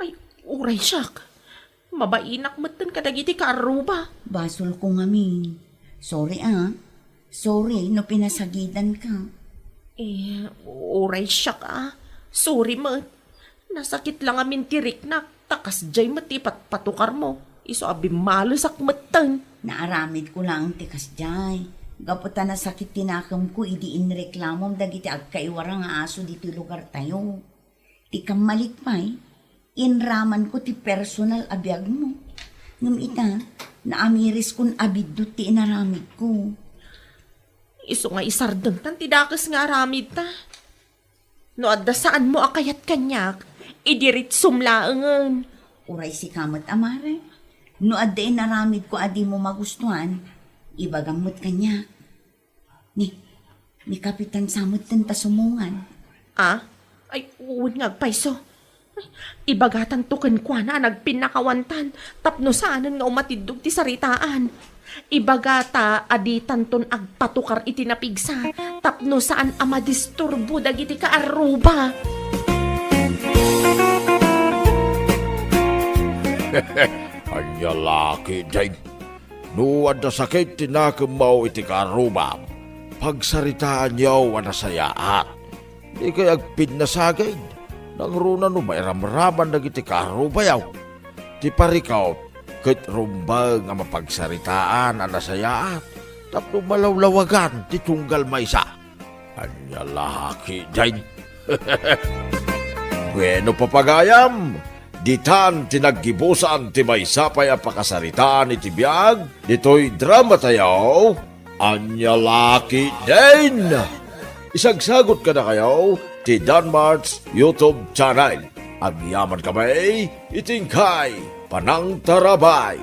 Ay, uray siyak. Mabainak matan kadagiti kaaruba. Basol ko ngamin. Sorry Sorry no pinasagidan ka. Oray siya ka. Sorry, mat. Nasakit lang amin tirik na takas jay matipat patukar mo. Iso abi malusak matan. Naaramid ko lang tikas jay. Gaputa na sakit tinakam ko, idi inreklamom dagiti agkaiwara nga aso dito lugar tayo. Ti kam malikpay, inraman ko ti personal abiyag mo. Ngam ita, naamiris kun abiddo ti inaramid ko. Iso nga isardeng tan tidakas nga aramid ta. No adda saan mo akayat kanyak, idirit sumlaangan. Uray si kamot amare. No adda inaramid ko adi mo magustuhan, ibagamot kanya. Ni Kapitan Samot tenta sumungan. Ay, uwan nga paiso. Ibagatan tuken kwa na nagpinakawantan, tapno saanan nga umatidog ti saritaan. Ibagata aditan ton agpatukar iti napigsa, tapno saan amadisturbo dagiti kaaruba. Anya laki, Jane. No, ada sakit tinakam mau iti karubam. Pagsaritaan yaw anasayaat. Di kay agpidnasagay. Nang runa no may ramraman nagiti karubayaw. Ti parikaw, ket rumba nga mapagsaritaan anasayaat. Tapno malawlawagan ti tunggal maysa. Anya laki, Jane. Bueno, papagayam. Ditan tinaggibusan ti maysapay a pakasaritaan iti biyag, dito'y drama tayo, Anya Laki din! Isagsagot ka na kayo, ti Danmarts YouTube channel. Agyaman kami, itingkay, panang tarabay.